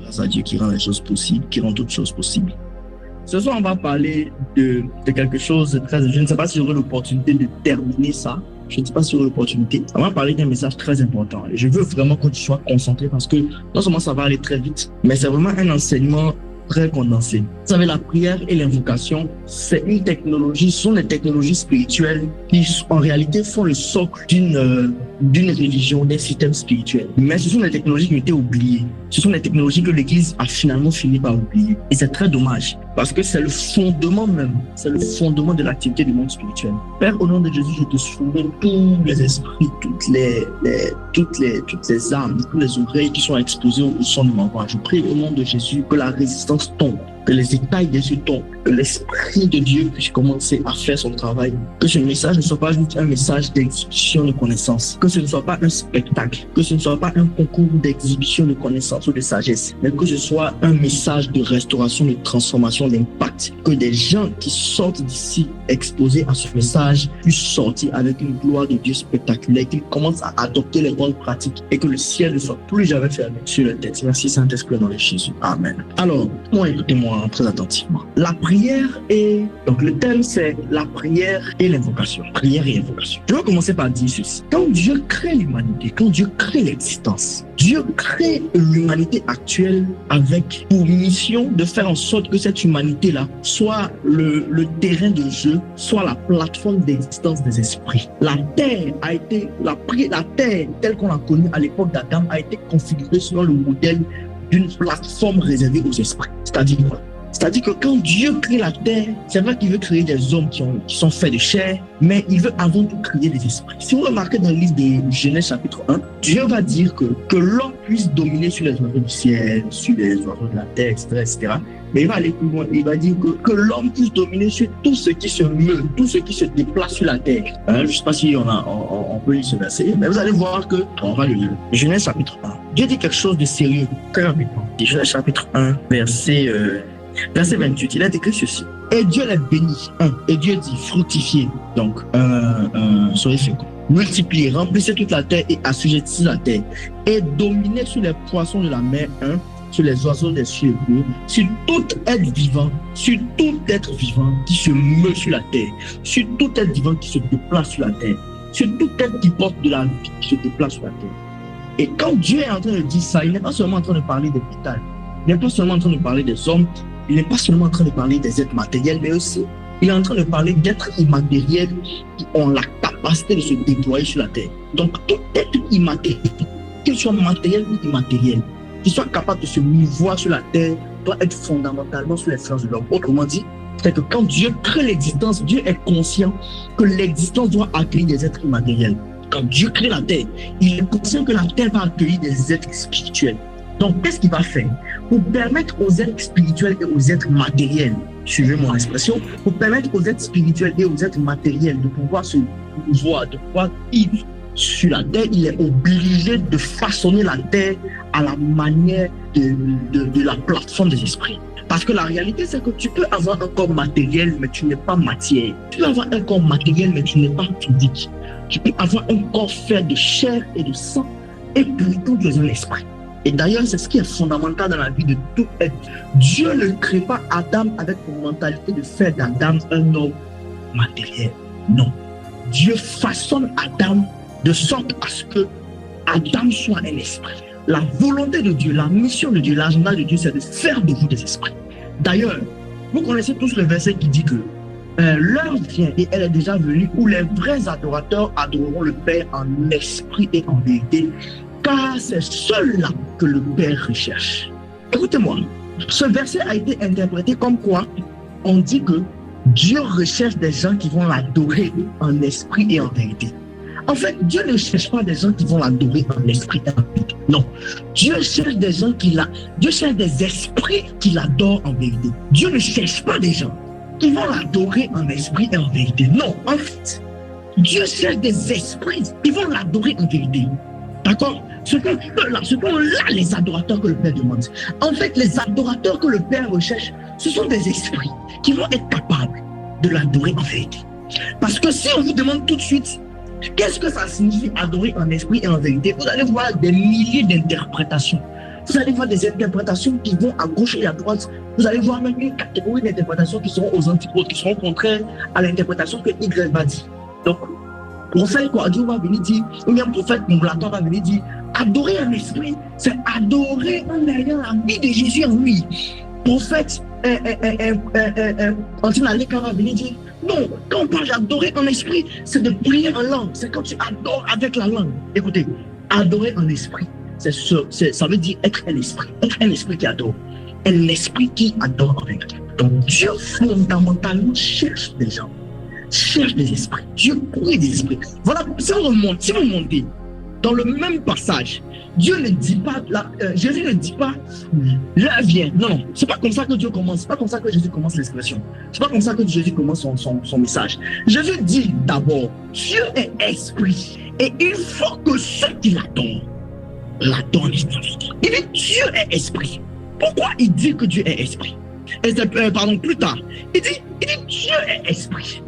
grâce à Dieu qui rend les choses possibles, qui rend toutes choses possibles. Ce soir, on va parler de quelque chose de très... Je ne sais pas si j'aurai l'opportunité de terminer ça. Je ne sais pas si j'aurai l'opportunité. On va parler d'un message très important. Et je veux vraiment que tu sois concentré parce que non seulement ça va aller très vite, mais c'est vraiment un enseignement très condensé. Vous savez, la prière et l'invocation, c'est une technologie, ce sont des technologies spirituelles qui, en réalité, font le socle d'une religion, d'un système spirituel. Mais ce sont des technologies qui ont été oubliées. Ce sont des technologies que l'Église a finalement fini par oublier. Et c'est très dommage, parce que c'est le fondement même, c'est le fondement de l'activité du monde spirituel. Père, au nom de Jésus, je te soumets tous les esprits, toutes les âmes, toutes les oreilles qui sont exposées au son de ma voix. Je prie au nom de Jésus que la résistance tombe, que les écailles des yeux tombent, que l'Esprit de Dieu puisse commencer à faire son travail. Que ce message ne soit pas juste un message d'exhibition de connaissances, que ce ne soit pas un spectacle, que ce ne soit pas un concours d'exhibition de connaissances ou de sagesse, mais que ce soit un message de restauration, de transformation, d'impact. Que des gens qui sortent d'ici exposés à ce message puissent sortir avec une gloire de Dieu spectaculaire, qu'ils commencent à adopter les bonnes pratiques et que le ciel ne soit plus jamais fermé sur leur tête. Merci Saint-Esprit dans le nom de Jésus. Amen. Alors, écoutez-moi très attentivement. La prière et... Donc le thème c'est la prière et l'invocation. Prière et invocation. Je vais commencer par dire ceci. Quand Dieu crée l'humanité, quand Dieu crée l'existence, Dieu crée l'humanité actuelle avec pour mission de faire en sorte que cette humanité-là soit le terrain de jeu, soit la plateforme d'existence des esprits. La terre telle qu'on l'a connue à l'époque d'Adam a été configurée selon le modèle d'une plateforme réservée aux esprits. C'est-à-dire quoi? C'est-à-dire que quand Dieu crée la terre, c'est vrai qu'il veut créer des hommes qui sont faits de chair, mais il veut avant tout créer des esprits. Si vous remarquez dans le livre de Genèse chapitre 1, Dieu va dire que l'homme puisse dominer sur les oiseaux du ciel, sur les oiseaux de la terre, etc. Mais il va aller plus loin. Il va dire que l'homme puisse dominer sur tout ce qui se meut, tout ce qui se déplace sur la terre. Je ne sais pas si on peut lire ce verset, mais vous allez voir qu'on va le lire. Genèse chapitre 1. Dieu dit quelque chose de sérieux, très rapidement. Genèse chapitre 1, verset 28, il a écrit ceci. Et Dieu les bénit. Et Dieu dit fructifiez. Donc, soyez féconds. Multipliez, remplissez toute la terre et assujettissez la terre. Et dominez sur les poissons de la mer, sur les oiseaux des cieux, sur tout être vivant, sur tout être vivant qui se meut sur la terre, sur tout être vivant qui se déplace sur la terre, sur tout être qui porte de la vie qui se déplace sur la terre. Et quand Dieu est en train de dire ça, il n'est pas seulement en train de parler des pétales, il n'est pas seulement en train de parler des hommes, il n'est pas seulement en train de parler des êtres matériels, mais aussi il est en train de parler d'êtres immatériels qui ont la capacité de se déployer sur la terre. Donc tout être immatériel, qu'il soit matériel ou immatériel, qui soit capable de se mouvoir sur la terre, doit être fondamentalement sous l'influence de l'homme. Autrement dit, c'est que quand Dieu crée l'existence, Dieu est conscient que l'existence doit accueillir des êtres immatériels. Quand Dieu crée la terre, il est conscient que la terre va accueillir des êtres spirituels. Donc, qu'est-ce qu'il va faire? Pour permettre aux êtres spirituels et aux êtres matériels, suivez mon expression, pour permettre aux êtres spirituels et aux êtres matériels de pouvoir se mouvoir, de pouvoir vivre sur la terre, il est obligé de façonner la terre à la manière de la plateforme des esprits. Parce que la réalité, c'est que tu peux avoir un corps matériel, mais tu n'es pas matière. Tu peux avoir un corps matériel, mais tu n'es pas physique. Tu peux avoir un corps fait de chair et de sang, et pourtant tu es un esprit. Et d'ailleurs, c'est ce qui est fondamental dans la vie de tout être. Dieu ne crée pas Adam avec une mentalité de faire d'Adam un homme matériel. Non. Dieu façonne Adam de sorte à ce que Adam soit un esprit. La volonté de Dieu, la mission de Dieu, l'agenda de Dieu, c'est de faire de vous des esprits. D'ailleurs, vous connaissez tous le verset qui dit que l'heure vient et elle est déjà venue où les vrais adorateurs adoreront le Père en esprit et en vérité, car c'est ceux-là que le Père recherche. Écoutez-moi, ce verset a été interprété comme quoi on dit que Dieu recherche des gens qui vont l'adorer en esprit et en vérité. En fait, Dieu ne cherche pas des gens qui vont l'adorer en esprit et en vérité. Non. Dieu cherche des gens Dieu cherche des esprits qui l'adorent en vérité. Dieu ne cherche pas des gens qui vont l'adorer en esprit et en vérité. Non, en fait, Dieu cherche des esprits qui vont l'adorer en vérité. D'accord? Ce sont là les adorateurs que le Père demande. En fait, les adorateurs que le Père recherche, ce sont des esprits qui vont être capables de l'adorer en vérité. Parce que si on vous demande tout de suite, qu'est-ce que ça signifie adorer en esprit et en vérité, vous allez voir des milliers d'interprétations. Vous allez voir des interprétations qui vont à gauche et à droite. Vous allez voir même une catégorie d'interprétations qui seront aux antipodes, qui seront contraires à l'interprétation que Y va dire. Donc, prophète Kouadio va venir dire, ou bien prophète Moulaton va venir dire, adorer en esprit, c'est adorer en ayant la vie de Jésus en lui. Prophète Antinaleka va venir dire, non, quand on parle d'adorer en esprit, c'est de prier en langue, c'est quand tu adores avec la langue. Écoutez, adorer en esprit, ça veut dire être un esprit qui adore, un esprit qui adore avec. Donc Dieu fondamentalement cherche des gens, cherche des esprits. Dieu prie des esprits. Voilà, si vous montez dans le même passage, Dieu ne dit pas, Jésus ne dit pas, l'heure vient. Non, c'est pas comme ça que Dieu commence. C'est pas comme ça que Jésus commence l'expression. C'est pas comme ça que Jésus commence son message. Jésus dit d'abord, Dieu est esprit. Et il faut que ceux qui l'adorent en esprit. Il dit Dieu est esprit. Pourquoi il dit que Dieu est esprit? Plus tard, il dit Dieu est esprit.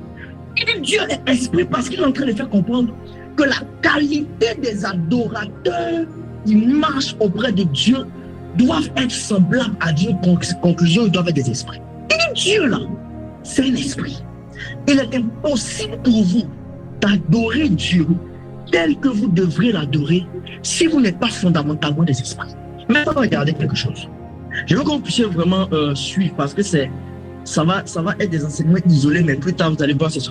Il dit Dieu est esprit parce qu'il est en train de faire comprendre que la qualité des adorateurs qui marchent auprès de Dieu doivent être semblables à Dieu. Conclusion, ils doivent être des esprits. Il dit Dieu là, c'est un esprit. Il est impossible pour vous d'adorer Dieu tel que vous devrez l'adorer si vous n'êtes pas fondamentalement des esprits. Maintenant, regardez quelque chose. Je veux qu'on puisse vraiment suivre parce que ça va être des enseignements isolés, mais plus tard vous allez voir, ça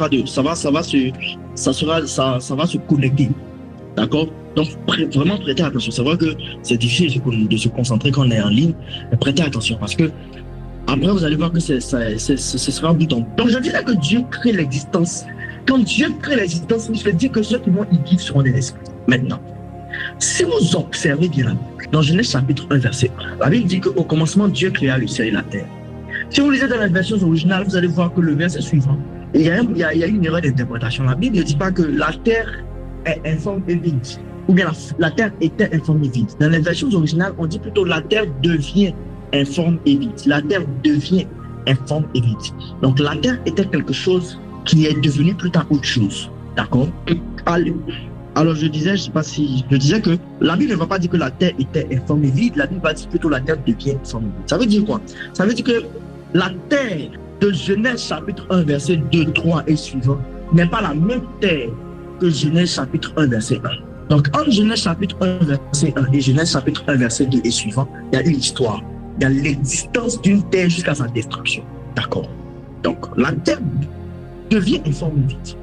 va se connecter. D'accord? Donc vraiment prêtez attention. C'est vrai que c'est difficile de se concentrer quand on est en ligne, mais prêtez attention parce que après vous allez voir que ce sera un bouton. Donc je disais que Dieu crée l'existence. Quand Dieu crée l'existence, il veut dire que ceux qui vont y vivre seront des esprits. Maintenant, si vous observez bien dans Genèse chapitre 1 verset 1, la Bible dit qu'au commencement Dieu créa le ciel et la terre. Si vous lisez dans la version originale, vous allez voir que le verset suivant, il y a une erreur d'interprétation. La Bible ne dit pas que la terre est informe et vide, ou bien la terre était informe et vide. Dans les versions originales, on dit plutôt la terre devient informe et vide. La terre devient informe et vide. Donc la terre était quelque chose qui est devenu plus tard autre chose. D'accord? Alors je disais que la Bible ne va pas dire que la terre était informe et vide, la Bible va dire plutôt la terre devient informe et vide. Ça veut dire quoi? Ça veut dire que la terre de Genèse chapitre 1 verset 2, 3 et suivant n'est pas la même terre que Genèse chapitre 1 verset 1. Donc entre Genèse chapitre 1 verset 1 et Genèse chapitre 1 verset 2 et suivant, il y a une histoire. Il y a l'existence d'une terre jusqu'à sa destruction. D'accord? Donc la terre devient informe et vide.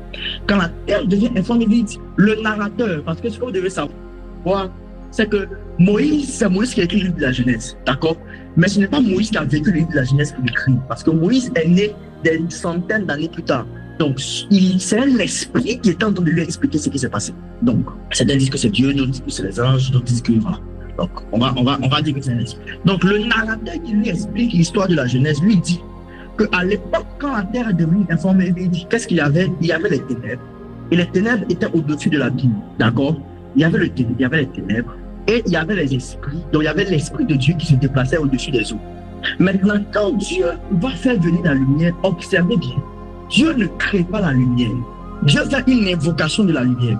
Quand la terre devient informe et vide, le narrateur, parce que ce que vous devez savoir, c'est que c'est Moïse qui a écrit le livre de la Genèse, d'accord? Mais ce n'est pas Moïse qui a vécu le livre de la Genèse qui l'écrit, parce que Moïse est né des centaines d'années plus tard. Donc, c'est un esprit qui est en train de lui expliquer ce qui s'est passé. Donc, certains disent que c'est Dieu, d'autres disent que c'est les anges, d'autres disent que voilà. Donc, on va dire que c'est un esprit. Donc, le narrateur qui lui explique l'histoire de la Genèse lui dit qu'à l'époque, quand la terre est devenue informe et vide, qu'est-ce qu'il y avait? Il y avait les ténèbres. Et les ténèbres étaient au-dessus de l'abîme. D'accord? Il y avait les ténèbres et il y avait les esprits. Donc, il y avait l'esprit de Dieu qui se déplaçait au-dessus des eaux. Maintenant, quand Dieu va faire venir la lumière, observez bien. Dieu ne crée pas la lumière. Dieu fait une invocation de la lumière.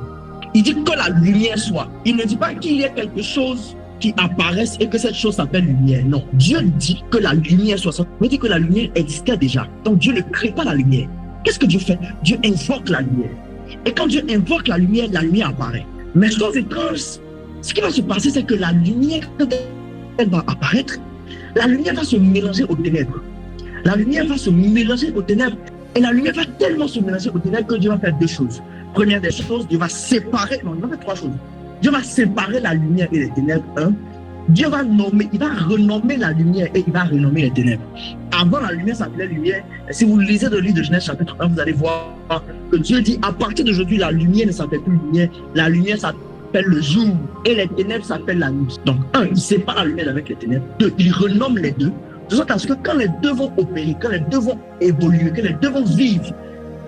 Il dit que la lumière soit. Il ne dit pas qu'il y ait quelque chose qui apparaisse et que cette chose s'appelle lumière. Non, Dieu dit que la lumière soit. Ça veut dire que la lumière existait déjà. Donc Dieu ne crée pas la lumière. Qu'est-ce que Dieu fait? Dieu invoque la lumière. Et quand Dieu invoque la lumière apparaît. Mais chose étrange, ce qui va se passer, c'est que la lumière, quand elle va apparaître, la lumière va se mélanger aux ténèbres. La lumière va se mélanger aux ténèbres. Et la lumière va tellement se mélanger aux ténèbres que Dieu va faire deux choses. Première des choses, Dieu va séparer, non, il va faire trois choses. Dieu va séparer la lumière et les ténèbres. Dieu va renommer la lumière et il va renommer les ténèbres. Avant, la lumière s'appelait lumière. Et si vous lisez le livre de Genèse chapitre 1, vous allez voir que Dieu dit, à partir d'aujourd'hui, la lumière ne s'appelle plus lumière. La lumière s'appelle le jour et les ténèbres s'appellent la nuit. Donc, il sépare la lumière avec les ténèbres. Deux, il renomme les deux. De sorte à ce que quand les deux vont opérer, quand les deux vont évoluer, quand les deux vont vivre,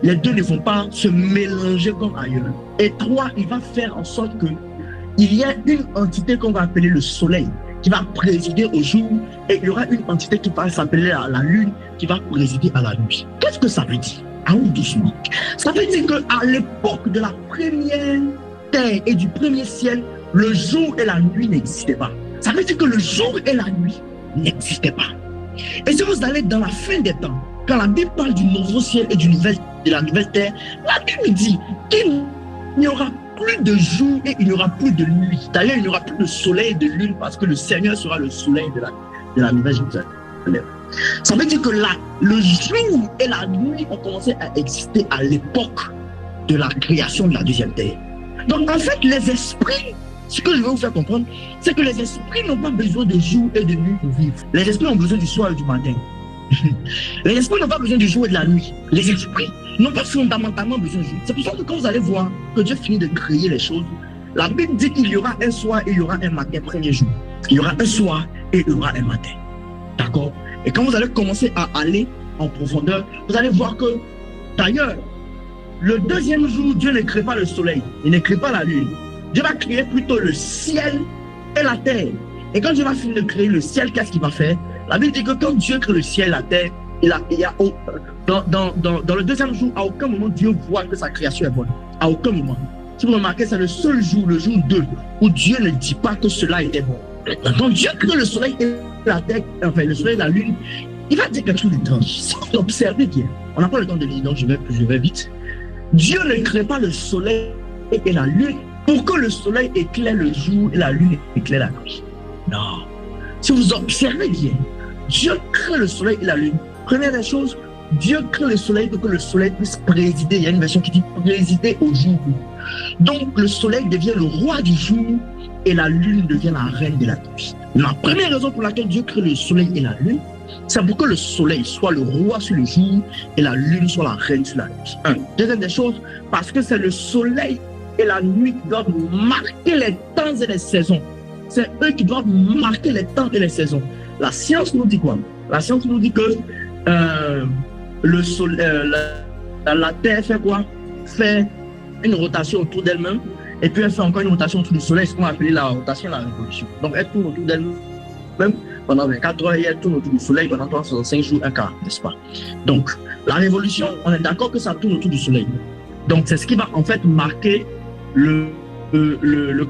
les deux ne vont pas se mélanger comme ailleurs. Et trois, il va faire en sorte que il y a une entité qu'on va appeler le soleil qui va présider au jour et il y aura une entité qui va s'appeler la lune qui va présider à la nuit. Qu'est-ce que ça veut dire? Allons doucement. Ça veut dire qu'à l'époque de la première terre et du premier ciel, le jour et la nuit n'existaient pas. Ça veut dire que le jour et la nuit n'existaient pas. Et si vous allez dans la fin des temps, quand la Bible parle du nouveau ciel et de la nouvelle terre, la Bible dit qu'il n'y aura plus de jour et il n'y aura plus de nuit. D'ailleurs, il n'y aura plus de soleil et de lune parce que le Seigneur sera le soleil de la nouvelle Jérusalem. Ça veut dire que là, le jour et la nuit ont commencé à exister à l'époque de la création de la deuxième terre. Donc en fait, les esprits, ce que je vais vous faire comprendre, c'est que les esprits n'ont pas besoin de jour et de nuit pour vivre. Les esprits ont besoin du soir et du matin. Les esprits n'ont pas besoin du jour et de la nuit. Les esprits n'ont pas fondamentalement besoin du jour. C'est pour ça que quand vous allez voir que Dieu finit de créer les choses, la Bible dit qu'il y aura un soir et il y aura un matin, premier jour. Il y aura un soir et il y aura un matin. D'accord? Et quand vous allez commencer à aller en profondeur, vous allez voir que, d'ailleurs, le deuxième jour, Dieu ne crée pas le soleil, il ne crée pas la lune. Dieu va créer plutôt le ciel et la terre. Et quand Dieu va finir de créer le ciel, qu'est-ce qu'il va faire? La Bible dit que quand Dieu crée le ciel et la terre, dans le deuxième jour, à aucun moment Dieu voit que sa création est bonne. À aucun moment. Si vous remarquez, c'est le seul jour, le jour 2, où Dieu ne dit pas que cela était bon. Quand Dieu crée le soleil et la terre, enfin le soleil et la lune, il va dire quelque chose d'étrange. Si vous observez bien, on n'a pas le temps de lire, donc je vais vite. Dieu ne crée pas le soleil et la lune pour que le soleil éclaire le jour et la lune éclaire la nuit. Non. Si vous observez bien, Dieu crée le soleil et la lune. Première des choses, Dieu crée le soleil pour que le soleil puisse présider. Il y a une version qui dit présider au jour. Donc le soleil devient le roi du jour et la lune devient la reine de la nuit. La première raison pour laquelle Dieu crée le soleil et la lune, c'est pour que le soleil soit le roi sur le jour et la lune soit la reine sur la nuit. Deuxième des choses, parce que c'est le soleil et la nuit qui doivent marquer les temps et les saisons. C'est eux qui doivent marquer les temps et les saisons. La science nous dit quoi? La science nous dit que le soleil, la Terre fait quoi? Fait une rotation autour d'elle-même et puis elle fait encore une rotation autour du soleil, ce qu'on va appeler la rotation de la révolution. Donc elle tourne autour d'elle-même pendant 24 heures et elle tourne autour du soleil pendant 365 jours, un quart, n'est-ce pas? Donc la révolution, on est d'accord que ça tourne autour du soleil. Donc c'est ce qui va en fait marquer le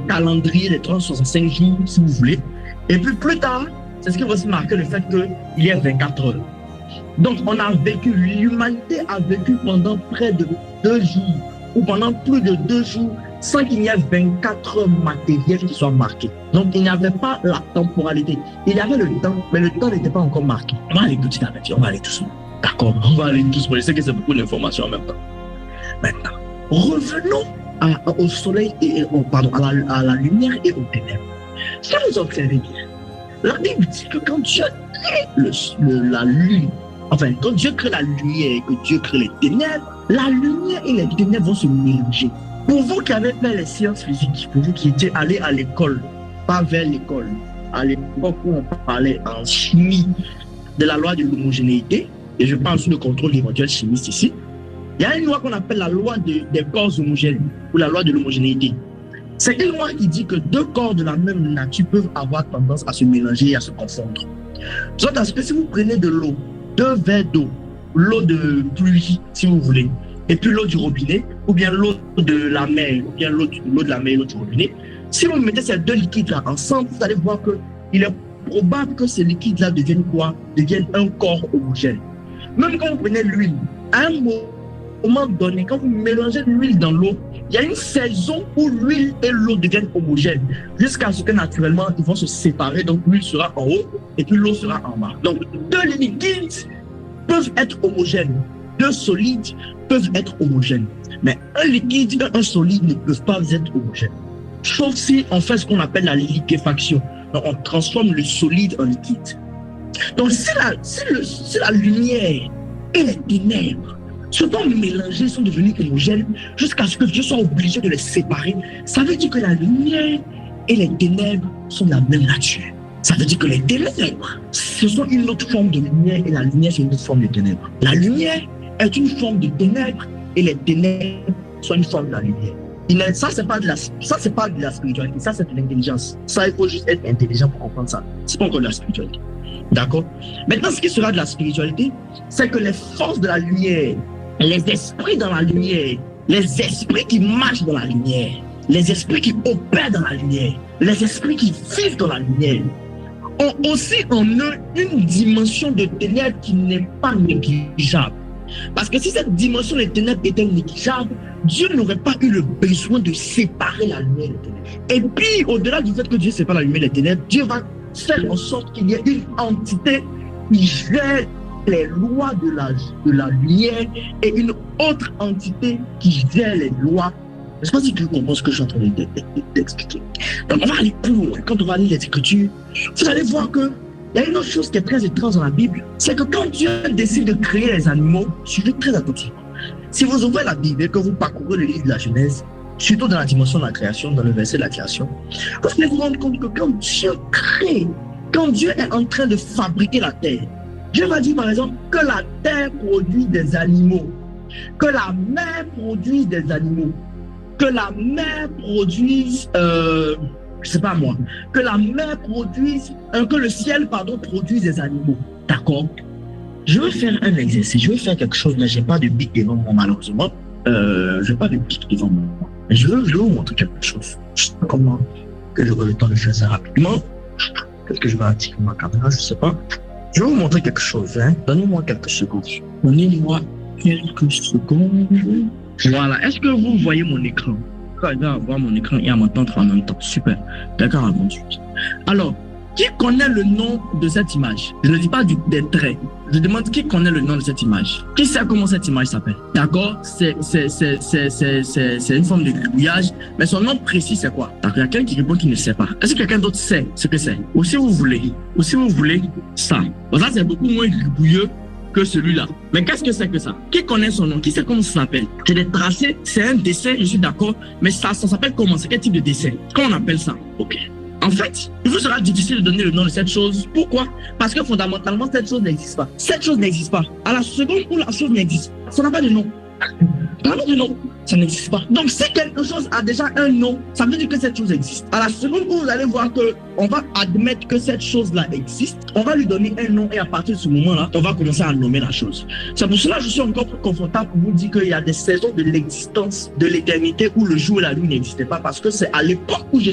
calendrier des 365 jours, si vous voulez. Et puis plus tard, c'est ce qui va aussi marquer le fait qu'il y ait 24 heures. Donc on a vécu, l'humanité a vécu pendant près de 2 jours, ou pendant plus de 2 jours, sans qu'il y ait 24 heures matérielles qui soient marquées. Donc il n'y avait pas la temporalité. Il y avait le temps, mais le temps n'était pas encore marqué. On va aller petit à petit, on va aller doucement. D'accord, on va aller doucement. Je sais que c'est beaucoup d'informations en même temps. Maintenant, revenons au soleil et à la lumière et aux ténèbres. Si vous observez bien, la Bible dit que quand Dieu crée la lune, enfin quand Dieu crée la lumière et que Dieu crée les ténèbres, la lumière et les ténèbres vont se mélanger. Pour vous qui avez fait les sciences physiques, pour vous qui étiez allés à l'école, pas vers l'école, à l'époque où on parlait en chimie de la loi de l'homogénéité, et je parle sous le contrôle d'éventuels chimistes ici, il y a une loi qu'on appelle la loi des corps homogènes, ou la loi de l'homogénéité. C'est une loi qui dit que 2 corps de la même nature peuvent avoir tendance à se mélanger et à se confondre. Soit parce que si vous prenez de l'eau, 2 verres d'eau, l'eau de pluie, si vous voulez, et puis l'eau du robinet, ou bien l'eau de la mer, ou bien l'eau de la mer et l'eau du robinet, si vous mettez ces 2 liquides-là ensemble, vous allez voir qu'il est probable que ces liquides-là deviennent quoi? Deviennent un corps homogène. Même quand vous prenez l'huile, à un moment donné, quand vous mélangez l'huile dans l'eau, il y a une saison où l'huile et l'eau deviennent homogènes, jusqu'à ce que naturellement, ils vont se séparer. Donc l'huile sera en haut et puis l'eau sera en bas. Donc 2 liquides peuvent être homogènes, 2 solides peuvent être homogènes. Mais un liquide et un solide ne peuvent pas être homogènes. Sauf si on fait ce qu'on appelle la liquéfaction. Donc on transforme le solide en liquide. Donc si la lumière et les ténèbres se sont mélangés, sont devenus homogènes, jusqu'à ce que Dieu soit obligé de les séparer, ça veut dire que la lumière et les ténèbres sont de la même nature. Ça veut dire que les ténèbres, ce sont une autre forme de lumière et la lumière, c'est une autre forme de ténèbres. La lumière est une forme de ténèbres et les ténèbres sont une forme de la lumière. Ça, c'est pas de la spiritualité, ça, c'est de l'intelligence. Ça, il faut juste être intelligent pour comprendre ça. C'est pas encore de la spiritualité. D'accord? Maintenant, ce qui sera de la spiritualité, c'est que les forces de la lumière, les esprits dans la lumière, les esprits qui marchent dans la lumière, les esprits qui opèrent dans la lumière, les esprits qui vivent dans la lumière, ont aussi en eux une dimension de ténèbres qui n'est pas négligeable. Parce que si cette dimension des ténèbres était négligeable, Dieu n'aurait pas eu le besoin de séparer la lumière des ténèbres. Et puis, au-delà du fait que Dieu sépare la lumière des ténèbres, Dieu va faire en sorte qu'il y ait une entité qui gère les lois de la lumière et une autre entité qui gère les lois. Je ne sais pas si tu comprends ce que je suis en train d'expliquer. Donc, on va aller plus loin. Quand on va lire les Écritures, vous allez voir que il y a une autre chose qui est très étrange dans la Bible, c'est que quand Dieu décide de créer les animaux, suivez très attentivement. Si vous ouvrez la Bible et que vous parcourez le livre de la Genèse, surtout dans la dimension de la création, dans le verset de la création, vous allez vous rendre compte que quand Dieu crée, quand Dieu est en train de fabriquer la terre, Dieu va dire par exemple que la terre produit des animaux, que la mer produise des animaux, que la mer produise, je sais pas moi, que la mer produise, que le ciel, pardon, produise des animaux. D'accord? Je vais faire un exercice, je vais faire quelque chose, mais j'ai pas de bic devant moi, malheureusement. Je n'ai pas de bic devant moi. Mais je vais vous montrer quelque chose. Je sais pas comment que j'aurai le temps de faire ça rapidement. Peut-être que je vais attirer ma caméra, je sais pas. Je vais vous montrer quelque chose, hein. Donnez-moi quelques secondes. Donnez-moi quelques secondes. Voilà. Est-ce que vous voyez mon écran? Je vais avoir mon écran et à m'entendre en même temps. Super. D'accord, répondu. Alors, qui connaît le nom de cette image? Je ne dis pas des traits. Je demande qui connaît le nom de cette image. Qui sait comment cette image s'appelle? D'accord? C'est une forme de gribouillage. Mais son nom précis, c'est quoi? D'accord, il y a quelqu'un qui répond qu'il ne sait pas. Est-ce que quelqu'un d'autre sait ce que c'est? Ou si vous voulez ça. Bon, ça, c'est beaucoup moins gribouilleux que celui-là. Mais qu'est-ce que c'est que ça? Qui connaît son nom? Qui sait comment ça s'appelle? C'est des tracés, c'est un dessin, je suis d'accord. Mais ça s'appelle comment? C'est quel type de dessin? Comment on appelle ça? Ok. En fait, il vous sera difficile de donner le nom de cette chose. Pourquoi? Parce que fondamentalement, cette chose n'existe pas. Cette chose n'existe pas. À la seconde où la chose n'existe pas, ça n'a pas de nom. Ça n'a pas de nom. Ça n'existe pas. Donc, si quelque chose a déjà un nom, ça veut dire que cette chose existe. À la seconde où vous allez voir que on va admettre que cette chose-là existe, on va lui donner un nom et à partir de ce moment-là, on va commencer à nommer la chose. C'est pour cela que je suis encore plus confortable pour vous dire qu'il y a des saisons de l'existence, de l'éternité où le jour et la nuit n'existaient pas parce que c'est à l'époque où Dieu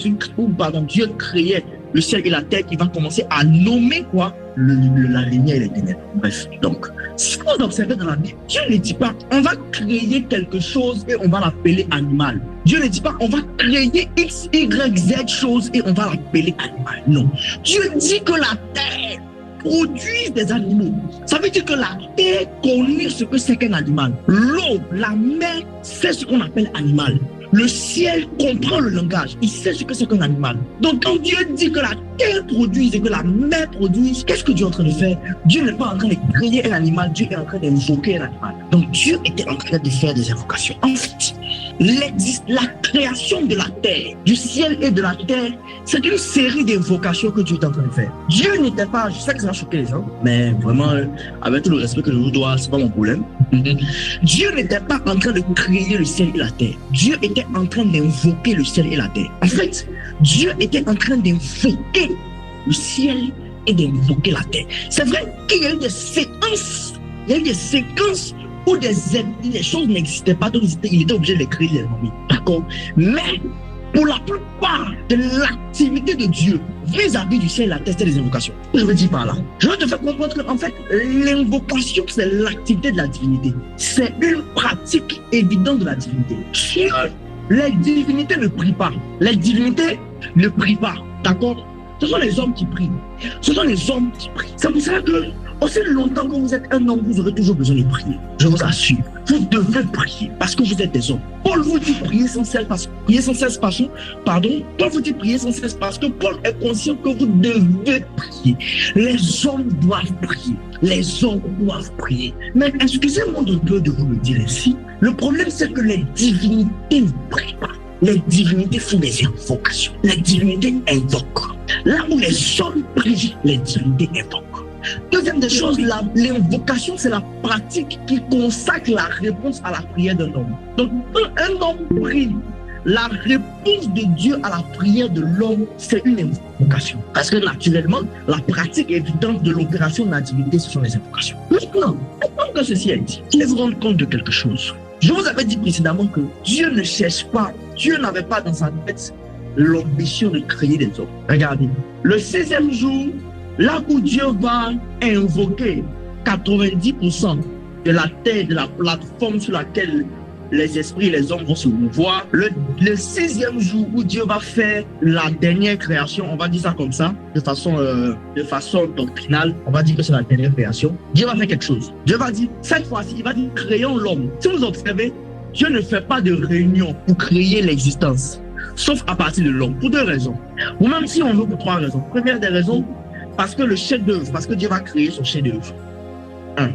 créait le ciel et la terre qui va commencer à nommer quoi? La lumière et les ténèbres. Bref, donc, si vous observez dans la Bible, Dieu ne dit pas on va créer quelque chose et on va l'appeler animal. Dieu ne dit pas on va créer X, Y, Z chose et on va l'appeler animal. Non. Dieu dit que la terre produit des animaux. Ça veut dire que la terre connaît ce que c'est qu'un animal. L'eau, la mer, c'est ce qu'on appelle animal. Le ciel comprend le langage. Il sait ce que c'est qu'un animal. Donc, quand Dieu dit que la terre produise et que la mer produise, qu'est-ce que Dieu est en train de faire? Dieu n'est pas en train de créer un animal. Dieu est en train d'invoquer un animal. Donc, Dieu était en train de faire des invocations. En fait, la création de la terre, du ciel et de la terre, c'est une série d'invocations que Dieu est en train de faire. Dieu n'était pas, je sais que ça va choquer les gens, mais vraiment, avec tout le respect que je vous dois, c'est pas mon problème. Dieu n'était pas en train de créer le ciel et la terre. Dieu était en train d'invoquer le ciel et la terre. En fait, Dieu était en train d'invoquer le ciel et d'invoquer la terre. C'est vrai qu'il y a eu des séquences, où les choses n'existaient pas, donc il était obligé de les créer, les nommer. D'accord? Mais pour la plupart de l'activité de Dieu vis-à-vis du ciel et la terre, c'est des invocations. Je veux dire par là. Je veux te faire comprendre qu'en fait, l'invocation, c'est l'activité de la divinité. C'est une pratique évidente de la divinité. Les divinités ne prient pas. Les divinités ne prient pas. D'accord? Ce sont les hommes qui prient. Ce sont les hommes qui prient. C'est pour ça que, aussi longtemps que vous êtes un homme, vous aurez toujours besoin de prier. Je vous assure. Vous devez prier parce que vous êtes des hommes. Paul vous dit prier sans cesse parce que, Paul vous dit prier sans cesse parce que Paul est conscient que vous devez prier. Les hommes doivent prier. Les hommes doivent prier. Mais excusez-moi de vous le dire ainsi. Le problème, c'est que les divinités ne prient pas. Les divinités font des invocations. Les divinités invoquent. Là où les hommes prient, les divinités invoquent. Deuxième des choses, l'invocation, c'est la pratique qui consacre la réponse à la prière d'un homme. Donc, quand un homme prie, la réponse de Dieu à la prière de l'homme, c'est une invocation. Parce que naturellement, la pratique évidente de l'opération de la divinité, ce sont les invocations. Maintenant que ceci est dit, il faut vous rendre compte de quelque chose. Je vous avais dit précédemment que Dieu ne cherche pas, Dieu n'avait pas dans sa tête l'ambition de créer des hommes. Regardez, le 16e jour, là où Dieu va invoquer 90% de la terre, de la plateforme sur laquelle les esprits et les hommes vont se mouvoir, le 6e jour où Dieu va faire la dernière création, on va dire ça comme ça, de façon doctrinale, on va dire que c'est la dernière création. Dieu va faire quelque chose. Dieu va dire, cette fois-ci, il va dire, créons l'homme. Si vous observez, Dieu ne fait pas de réunion pour créer l'existence, sauf à partir de l'homme, pour 2 raisons. Ou même si on veut pour 3 raisons. Première des raisons, parce que le chef-d'œuvre, parce que Dieu va créer son chef-d'œuvre. 1.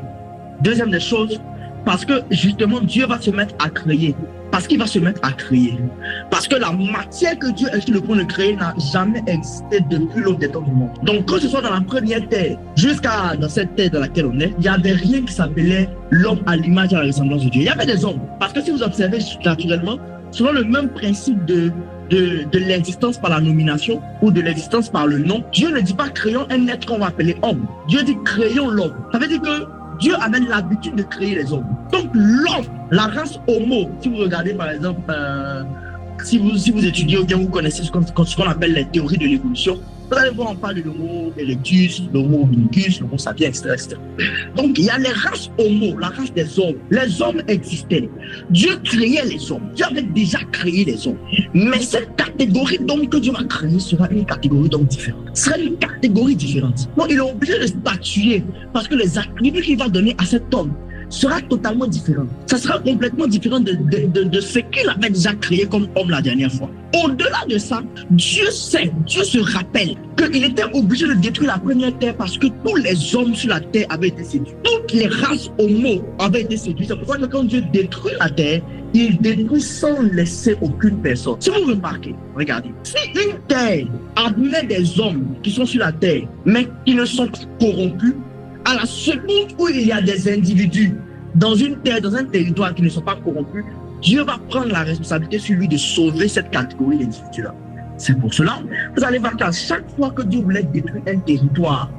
Deuxième des choses, parce que justement Dieu va se mettre à créer. Parce qu'il va se mettre à créer. Parce que la matière que Dieu est sur le point de créer n'a jamais existé depuis l'aube des temps du monde. Donc que ce soit dans la première terre, jusqu'à dans cette terre dans laquelle on est, il n'y avait rien qui s'appelait l'homme à l'image et à la ressemblance de Dieu. Il y avait des hommes. Parce que si vous observez naturellement, selon le même principe de l'existence par la nomination ou de l'existence par le nom, Dieu ne dit pas créons un être qu'on va appeler homme. Dieu dit créons l'homme. Ça veut dire que Dieu avait l'habitude de créer les hommes. Donc l'homme, la race homo, si vous regardez par exemple, si vous étudiez ou bien vous connaissez ce qu'on appelle les théories de l'évolution, vous allez voir, on parle de l'homo erectus, l'homo hominicus, l'homo sapiens, etc. Donc il y a les races homo, la race des hommes. Les hommes existaient. Dieu créait les hommes. Dieu avait déjà créé les hommes. Mais cette catégorie d'hommes que Dieu va créer sera une catégorie d'hommes différente. Sera une catégorie différente. Donc il est obligé de statuer parce que les attributs qu'il va donner à cet homme sera totalement différent. Ça sera complètement différent de ce qu'il avait déjà créé comme homme la dernière fois. Au-delà de ça, Dieu se rappelle qu'il était obligé de détruire la première terre parce que tous les hommes sur la terre avaient été séduits. Toutes les races homo avaient été séduites. C'est pourquoi que quand Dieu détruit la terre, il détruit sans laisser aucune personne. Si vous remarquez, regardez, si une terre admet des hommes qui sont sur la terre, mais qui ne sont pas corrompus, à la seconde où il y a des individus dans une terre, dans un territoire qui ne sont pas corrompus, Dieu va prendre la responsabilité sur lui de sauver cette catégorie d'individus-là. C'est pour cela, vous allez voir qu'à chaque fois que Dieu voulait détruire un territoire,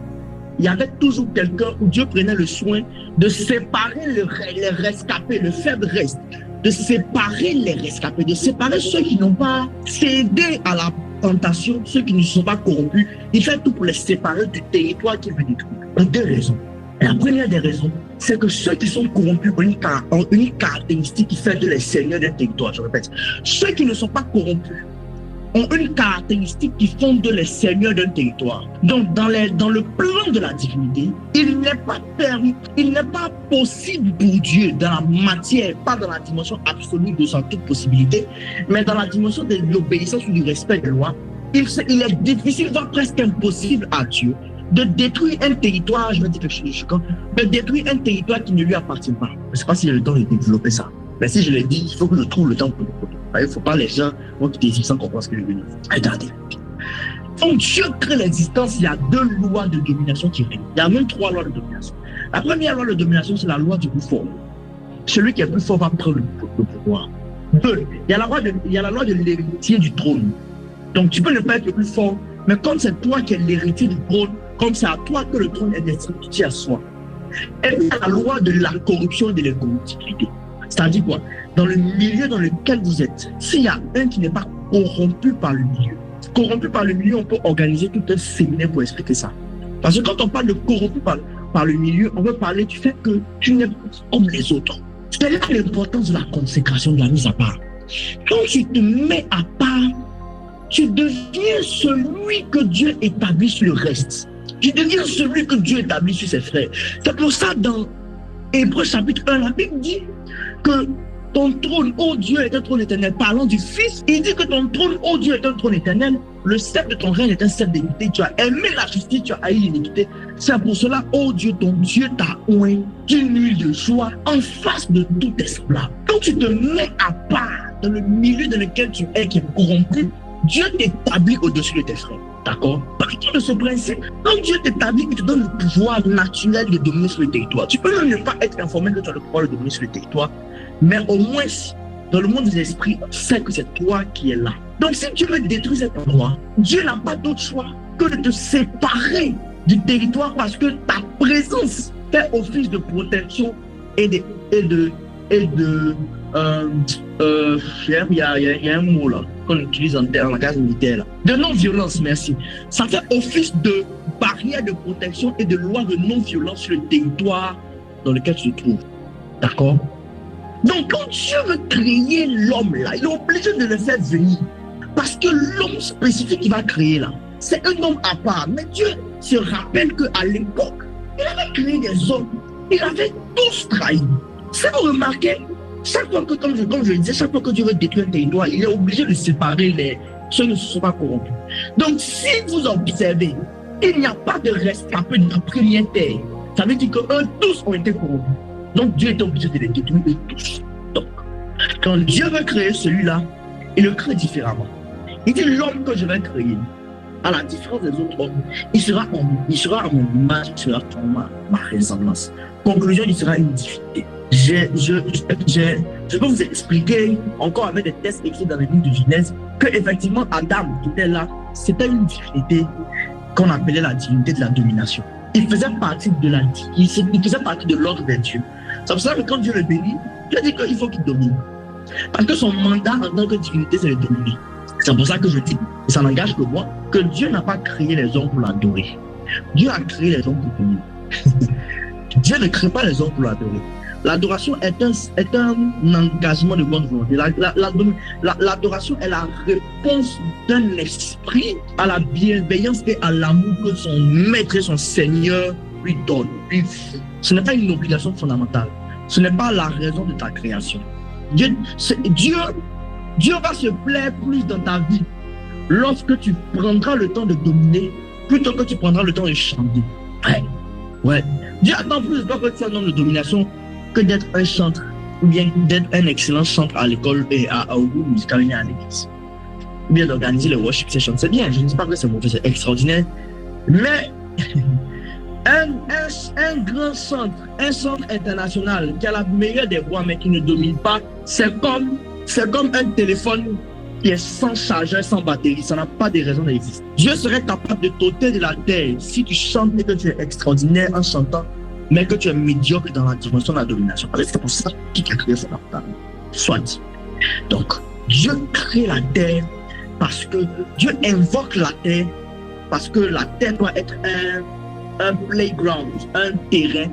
il y avait toujours quelqu'un où Dieu prenait le soin de séparer les rescapés, le faible reste, de séparer les rescapés, de séparer ceux qui n'ont pas cédé à la tentation, ceux qui ne sont pas corrompus. Il fait tout pour les séparer du territoire qu'il veut détruire. Pour 2 raisons. Et la première des raisons, c'est que ceux qui sont corrompus ont une caractéristique qui fait de les seigneurs d'un territoire. Je répète, ceux qui ne sont pas corrompus ont une caractéristique qui font de les seigneurs d'un territoire. Donc, dans le plan de la divinité, il n'est pas possible pour Dieu dans la matière, pas dans la dimension absolue de sa toute possibilité, mais dans la dimension de l'obéissance ou du respect des lois, il est difficile, voire presque impossible à Dieu de détruire un territoire, je vais dire quelque chose de choquant, de détruire un territoire qui ne lui appartient pas. Je ne sais pas si j'ai le temps de développer ça. Mais si je l'ai dit, il faut que je trouve le temps pour le développer. Il ne faut pas les gens vont quitter ici sans comprendre ce que je veux dire. Regardez. Quand Dieu crée l'existence, il y a 2 lois de domination qui règnent. Il y a même 3 lois de domination. La première loi de domination, c'est la loi du plus fort. Celui qui est plus fort va prendre le pouvoir. 2, il y a la loi de l'héritier du trône. Donc tu peux ne pas être le plus fort, mais comme c'est toi qui es l'héritier du trône, comme c'est à toi que le trône est destiné, tu t'y assois. Et il y a la loi de la corruption et de l'incorruptibilité. C'est-à-dire quoi? Dans le milieu dans lequel vous êtes, s'il y a un qui n'est pas corrompu par le milieu, on peut organiser tout un séminaire pour expliquer ça. Parce que quand on parle de corrompu par le milieu, on veut parler du fait que tu n'es pas comme les autres. C'est là l'importance de la consécration, de la mise à part. Quand tu te mets à part, tu deviens celui que Dieu établit sur le reste. Tu deviens celui que Dieu établit sur ses frères. C'est pour ça, dans Hébreux chapitre 1, la Bible dit que ton trône, ô Dieu, est un trône éternel. Parlant du Fils, il dit que ton trône, ô Dieu, est un trône éternel. Le sceptre de ton règne est un sceptre d'iniquité. Tu as aimé la justice, tu as haï l'iniquité. C'est pour cela, ô Dieu, ton Dieu t'a oint d'une huile de joie en face de tous tes semblables. Quand tu te mets à part dans le milieu dans lequel tu es, qui est corrompu, Dieu t'établit au-dessus de tes frères. D'accord? Partons de ce principe. Quand Dieu t'établit, il te donne le pouvoir naturel de dominer sur le territoire. Tu peux même ne pas être informé que tu as le pouvoir de dominer sur le territoire, mais au moins, dans le monde des esprits, on sait que c'est toi qui es là. Donc, si tu veux détruire cet endroit, Dieu n'a pas d'autre choix que de te séparer du territoire parce que ta présence fait office de protection et il y a un mot là. qu'on utilise en langage militaire, là. De non-violence, merci. Ça fait office de barrière de protection et de loi de non-violence sur le territoire dans lequel tu te trouves. D'accord? Donc, quand Dieu veut créer l'homme là, il est obligé de le faire venir. Parce que l'homme spécifique qu'il va créer là, c'est un homme à part. Mais Dieu se rappelle qu'à l'époque, il avait créé des hommes. Il avait tous trahi. Si vous remarquez, chaque fois que, comme je le disais, chaque fois que Dieu veut détruire un territoire, il est obligé de séparer ceux qui ne se sont pas corrompus. Donc, si vous observez, il n'y a pas de rescapé de la première terre. Ça veut dire qu'eux tous ont été corrompus. Donc, Dieu était obligé de les détruire eux tous. Donc, quand Dieu veut créer celui-là, il le crée différemment. Il dit l'homme que je vais créer, à la différence des autres hommes, il sera à mon image, il sera à ma ressemblance. Conclusion, il sera une divinité. Je peux vous expliquer, encore avec des textes écrits dans les livres de Genèse, que effectivement Adam qui était là, c'était une divinité qu'on appelait la divinité de la domination. Il faisait partie de l'ordre des dieux. C'est pour ça que quand Dieu le bénit, Dieu dit qu'il faut qu'il domine. Parce que son mandat en tant que divinité, c'est de dominer. C'est pour ça que je dis, et ça n'engage que moi, que Dieu n'a pas créé les hommes pour l'adorer. Dieu a créé les hommes pour dominer. Dieu ne crée pas les hommes pour l'adorer. L'adoration est un engagement de bonne volonté. L'adoration est la réponse d'un esprit à la bienveillance et à l'amour que son maître et son Seigneur lui donne. Ce n'est pas une obligation fondamentale. Ce n'est pas la raison de ta création. Dieu va se plaire plus dans ta vie lorsque tu prendras le temps de dominer plutôt que tu prendras le temps de chanter. Ouais. Dieu attend plus de toi que tu sois un homme de domination que d'être un chanteur ou bien d'être un excellent chanteur à l'école et au groupe musical et à l'église. Ou bien d'organiser le worship session. C'est bien, je ne dis pas que c'est mauvais, c'est extraordinaire. Mais un grand centre, un centre international qui a la meilleure des voix mais qui ne domine pas, c'est comme un téléphone qui est sans chargeur, sans batterie. Ça n'a pas de raison d'exister. Dieu serait capable de t'ôter de la terre si tu chantes et que tu es extraordinaire en chantant, mais que tu es médiocre dans la dimension de la domination. C'est pour ça qu'il a créé cette affaire. Soit. Donc, Dieu crée la terre parce que Dieu invoque la terre parce que la terre doit être un playground, un terrain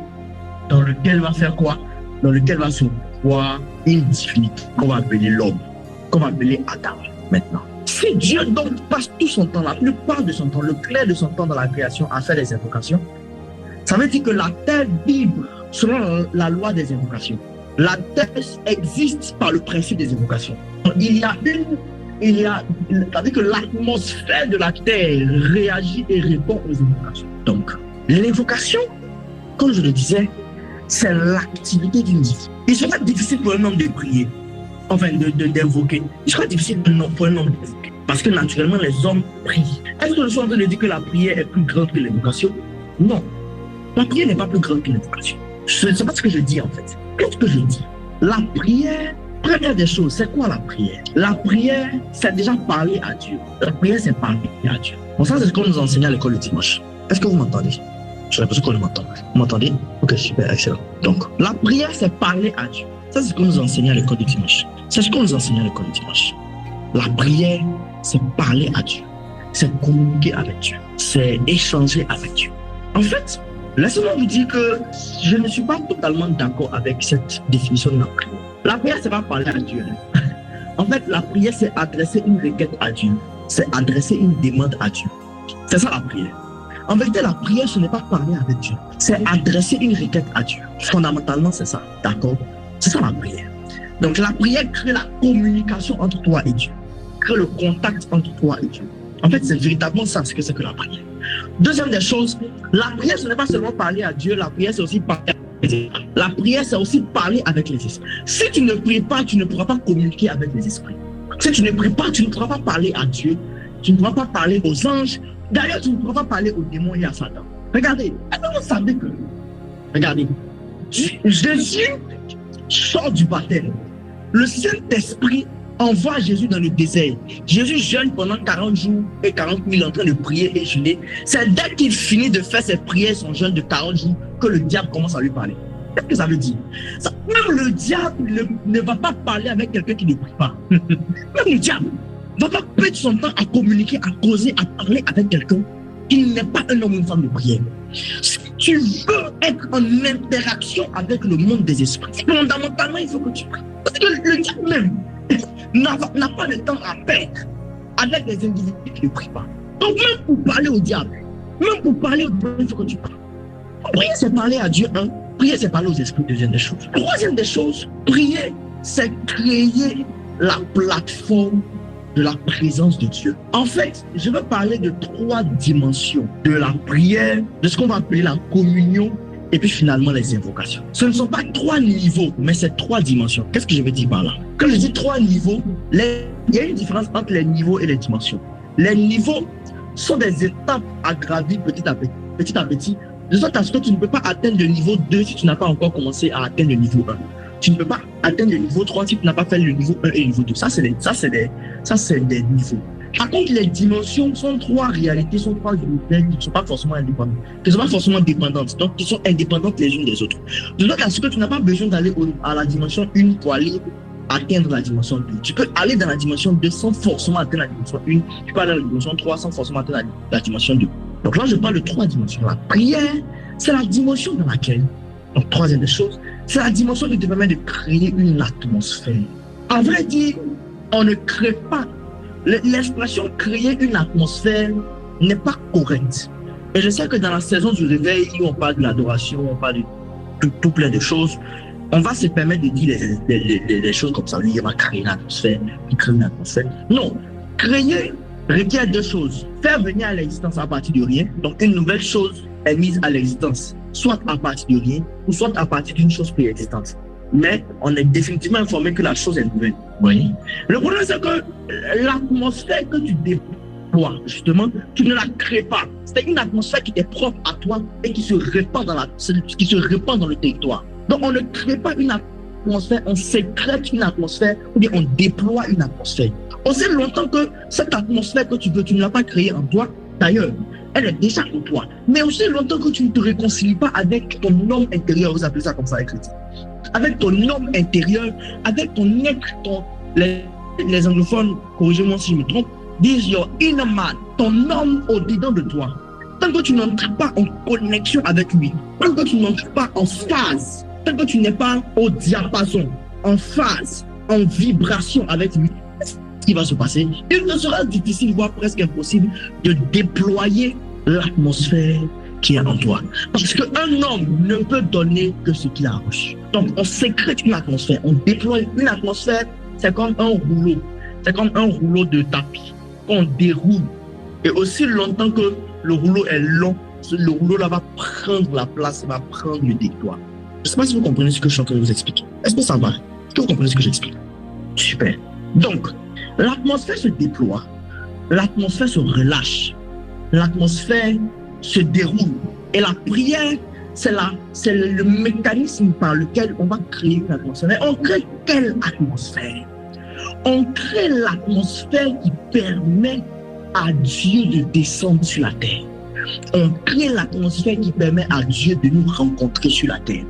dans lequel va faire quoi? Dans lequel va se voir une divinité qu'on va appeler l'homme, qu'on va appeler Adam maintenant. Si Dieu donc passe tout son temps, la plupart de son temps, le clair de son temps dans la création à faire des invocations, ça veut dire que la terre vibre selon la loi des invocations. La terre existe par le principe des invocations. C'est-à-dire que l'atmosphère de la terre réagit et répond aux invocations. Donc, l'invocation, comme je le disais, c'est l'activité d'une divinité. Il sera difficile pour un homme de prier, enfin d'invoquer. Il sera difficile pour un homme d'invoquer. Parce que naturellement, les hommes prient. Est-ce que je suis en train de dire que la prière est plus grande que l'invocation? Non. La prière n'est pas plus grande que l'invocation. Ce n'est pas ce que je dis en fait. Qu'est-ce que je dis? La prière, première des choses, c'est quoi la prière? La prière, c'est déjà parler à Dieu. La prière, c'est parler à Dieu. Bon, ça, c'est ce qu'on nous enseigne à l'école le dimanche. Est-ce que vous m'entendez? J'ai l'impression qu'on m'entend. Vous m'entendez? Ok, super, excellent. Donc, la prière, c'est parler à Dieu. Ça, c'est ce qu'on nous enseigne à l'école du dimanche. C'est ce qu'on nous enseigne à l'école du dimanche. La prière, c'est parler à Dieu. C'est communiquer avec Dieu. C'est échanger avec Dieu. En fait, laissez-moi vous dire que je ne suis pas totalement d'accord avec cette définition de la prière. La prière, c'est pas parler à Dieu. En fait, la prière, c'est adresser une requête à Dieu. C'est adresser une demande à Dieu. C'est ça la prière. En vérité, la prière, ce n'est pas parler avec Dieu. C'est adresser une requête à Dieu. Fondamentalement, c'est ça. D'accord? C'est ça la prière. Donc, la prière crée la communication entre toi et Dieu. Crée le contact entre toi et Dieu. En fait, c'est véritablement ça ce que c'est que la prière. Deuxième des choses, la prière, ce n'est pas seulement parler à Dieu, la prière, c'est aussi parler avec les esprits. La prière, c'est aussi parler avec les esprits. Si tu ne pries pas, tu ne pourras pas communiquer avec les esprits. Si tu ne pries pas, tu ne pourras pas parler à Dieu, tu ne pourras pas parler aux anges. D'ailleurs, tu ne pourras pas parler aux démons et à Satan. Regardez, est-ce que vous savez que, regardez, Jésus sort du baptême. Le Saint-Esprit envoie Jésus dans le désert. Jésus jeûne pendant 40 jours et 40 000 en train de prier et jeûner. C'est dès qu'il finit de faire ses prières, son jeûne de 40 jours, que le diable commence à lui parler. Qu'est-ce que ça veut dire? Même le diable ne va pas parler avec quelqu'un qui ne prie pas. Même le diable. va pas perdre son temps à communiquer, à causer, à parler avec quelqu'un qui n'est pas un homme ou une femme de prière. Si tu veux être en interaction avec le monde des esprits, fondamentalement, il faut que tu pries. Parce que le diable même n'a pas de temps à perdre avec les individus qui ne prient pas. Donc même pour parler au diable, il faut que tu pries. Prier, c'est parler à Dieu, un. Prier, c'est parler aux esprits, deuxième des choses. Troisième des choses, prier, c'est créer la plateforme de la présence de Dieu. En fait, je veux parler de 3 dimensions de la prière, de ce qu'on va appeler la communion, et puis finalement les invocations. Ce ne sont pas 3 niveaux, mais c'est 3 dimensions. Qu'est-ce que je veux dire par là? Quand je dis 3 niveaux, il y a une différence entre les niveaux et les dimensions. Les niveaux sont des étapes à gravir petit à petit, de sorte à ce que tu ne peux pas atteindre le niveau 2 si tu n'as pas encore commencé à atteindre le niveau 1. Tu ne peux pas atteindre le niveau 3 si tu n'as pas fait le niveau 1 et le niveau 2. Ça, c'est des niveaux. Par contre, les dimensions sont 3 réalités, sont 3 univers qui ne sont pas forcément indépendantes, qui ne sont pas forcément dépendantes, donc qui sont indépendantes les unes des autres. De sorte à ce que tu n'as pas besoin d'aller à la dimension 1 pour aller atteindre la dimension 2. Tu peux aller dans la dimension 2 sans forcément atteindre la dimension 1. Tu peux aller dans la dimension 3 sans forcément atteindre la dimension 2. Donc là, je parle de 3 dimensions. La prière, c'est la dimension dans laquelle, donc troisième des choses, c'est la dimension qui te permet de créer une atmosphère. À vrai dire, on ne crée pas. L'expression créer une atmosphère n'est pas correcte. Et je sais que dans la saison du réveil, où on parle de l'adoration, on parle de tout plein de choses, on va se permettre de dire des choses comme ça. Il va créer une atmosphère, Non, créer requiert 2 choses. Faire venir à l'existence à partir de rien. Donc, une nouvelle chose est mise à l'existence, soit à partir de rien, ou soit à partir d'une chose préexistante. Mais on est définitivement informé que la chose est nouvelle. Oui. Le problème, c'est que l'atmosphère que tu déploies, justement, tu ne la crées pas. C'est une atmosphère qui est propre à toi et qui se répand dans le territoire. Donc, on ne crée pas une atmosphère, on sécrète une atmosphère, ou bien on déploie une atmosphère. Aussi longtemps que cette atmosphère que tu veux, tu ne l'as pas créée en toi, d'ailleurs, elle est déjà en toi. Mais aussi longtemps que tu ne te réconcilies pas avec ton homme intérieur, vous appelez ça comme ça avec chrétien, avec ton homme intérieur, avec ton être, les anglophones, corrigez-moi si je me trompe, disent your inner man, ton homme au-dedans de toi. Tant que tu n'entres pas en connexion avec lui, tant que tu n'entres pas en phase, tant que tu n'es pas au diapason, en phase, en vibration avec lui, qui va se passer, il te sera difficile, voire presque impossible, de déployer l'atmosphère qui est en toi. Parce qu'un homme ne peut donner que ce qu'il a reçu. Donc, on sécrète une atmosphère, on déploie une atmosphère, c'est comme un rouleau. C'est comme un rouleau de tapis qu'on déroule. Et aussi longtemps que le rouleau est long, le rouleau là va prendre la place, va prendre le décor. Je ne sais pas si vous comprenez ce que je suis en train de vous expliquer. Est-ce que ça va? Est-ce que vous comprenez ce que j'explique? Super. Donc, l'atmosphère se déploie, l'atmosphère se relâche, l'atmosphère se déroule. Et la prière, c'est le mécanisme par lequel on va créer une atmosphère. Mais on crée quelle atmosphère? On crée l'atmosphère qui permet à Dieu de descendre sur la terre. On crée l'atmosphère qui permet à Dieu de nous rencontrer sur la terre.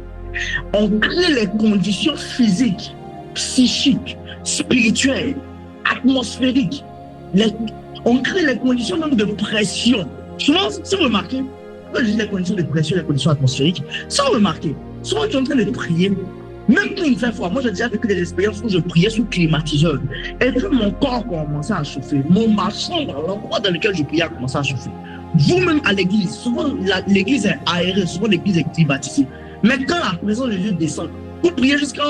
On crée les conditions physiques, psychiques, spirituelles, atmosphériques. On crée les conditions même de pression. Souvent, si vous remarquez, quand je dis les conditions de pression, les conditions atmosphériques, si vous remarquez, souvent tu es en train de prier, même quand il fait froid, moi j'ai déjà vécu des expériences où je priais sous climatiseur, et puis mon corps commençait à chauffer, ma chambre, l'endroit dans lequel je priais a commencé à chauffer. Vous-même à l'église, souvent l'église est aérée, souvent l'église est climatisée, mais quand la présence de Dieu descend, vous priez jusqu'à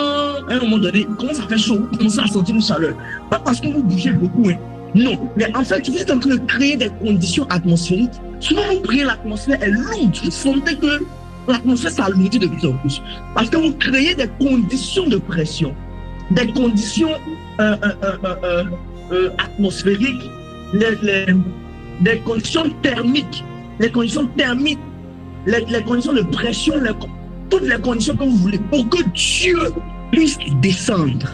un moment donné, il commence à faire chaud, vous commencez à sentir une chaleur. Pas parce que vous bougez beaucoup, hein. Non, mais en fait, vous êtes en train de créer des conditions atmosphériques. Souvent, vous priez, l'atmosphère est lourde. Vous sentez que l'atmosphère s'alourdit de plus en plus. Parce que vous créez des conditions de pression, des conditions atmosphériques, des conditions thermiques, les conditions thermiques, les conditions de pression, toutes les conditions que vous voulez pour que Dieu puisse descendre,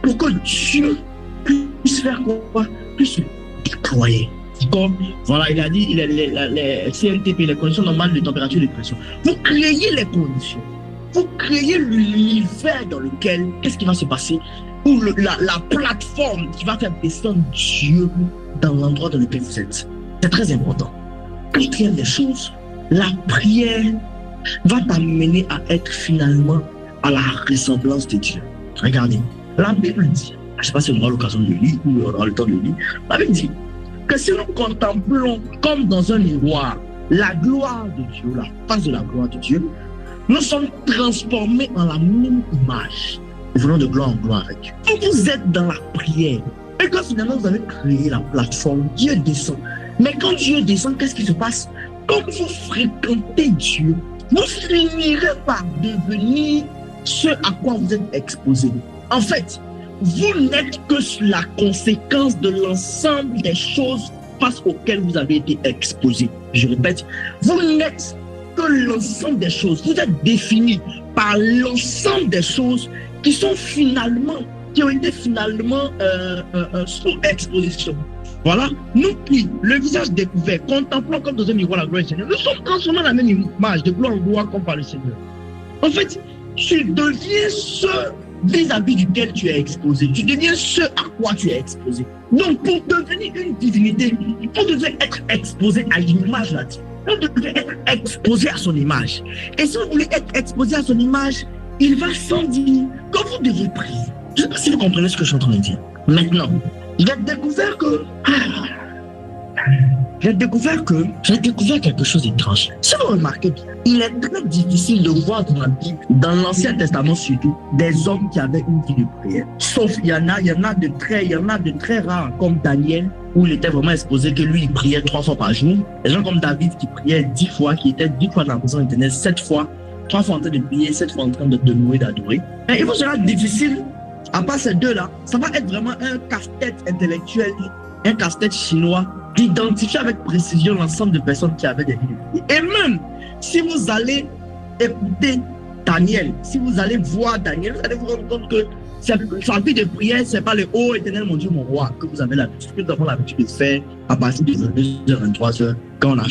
pour que Dieu puisse faire quoi? Puisse se déployer. Comme, voilà, il a dit les CNTP, les conditions normales de température et de pression. Vous créez les conditions. Vous créez l'univers dans lequel, qu'est-ce qui va se passer? ou la plateforme qui va faire descendre Dieu dans l'endroit dans lequel vous êtes. C'est très important. Quatrième des choses, la prière va t'amener à être finalement à la ressemblance de Dieu. Regardez, la Bible dit, je ne sais pas si on aura l'occasion de le lire ou on aura le temps de le lire, la Bible dit que si nous contemplons comme dans un miroir la gloire de Dieu, la face de la gloire de Dieu, nous sommes transformés en la même image. Nous venons de gloire en gloire avec Dieu. Quand vous êtes dans la prière, et quand finalement vous avez créé la plateforme, Dieu descend. Mais quand Dieu descend, qu'est-ce qui se passe? Quand vous fréquentez Dieu, vous finirez par devenir ce à quoi vous êtes exposé. En fait, vous n'êtes que la conséquence de l'ensemble des choses face auxquelles vous avez été exposé. Je répète, vous n'êtes que l'ensemble des choses. Vous êtes défini par l'ensemble des choses qui ont été finalement sous exposition. Voilà, nous qui, le visage découvert, contemplons comme dans un miroir la gloire du Seigneur, nous sommes transformés dans la même image de gloire en gloire comme par le Seigneur. En fait, tu deviens ce vis-à-vis duquel tu es exposé. Tu deviens ce à quoi tu es exposé. Donc, pour devenir une divinité, on devait être exposé à l'image là. On devait être exposé à son image. Et si vous voulez être exposé à son image, il va sans dire que vous devez prier. Je ne sais pas si vous comprenez ce que je suis en train de dire. Maintenant, j'ai découvert quelque chose d'étrange. Si vous remarquez bien, il est très difficile de voir dans la Bible, dans l'Ancien Testament surtout, des hommes qui avaient une vie de prière. Sauf il y en a de très rares, comme Daniel, où il était vraiment exposé que lui, il priait 3 fois par jour. Des gens comme David qui priait 10 fois, qui était 10 fois dans la présence éternelle, 7 fois, 3 fois en train de prier, 7 fois en train de louer, d'adorer. Mais il vous sera difficile, à part ces deux-là, ça va être vraiment un casse-tête intellectuel, un casse-tête chinois, d'identifier avec précision l'ensemble de personnes qui avaient des vies de prière. Et même, si vous allez écouter Daniel, si vous allez voir Daniel, vous allez vous rendre compte que sa vie de prière, ce n'est pas le haut éternel, mon Dieu, mon roi, que vous avez l'habitude, que nous avons l'habitude de faire à partir de 22h, 23h, quand on a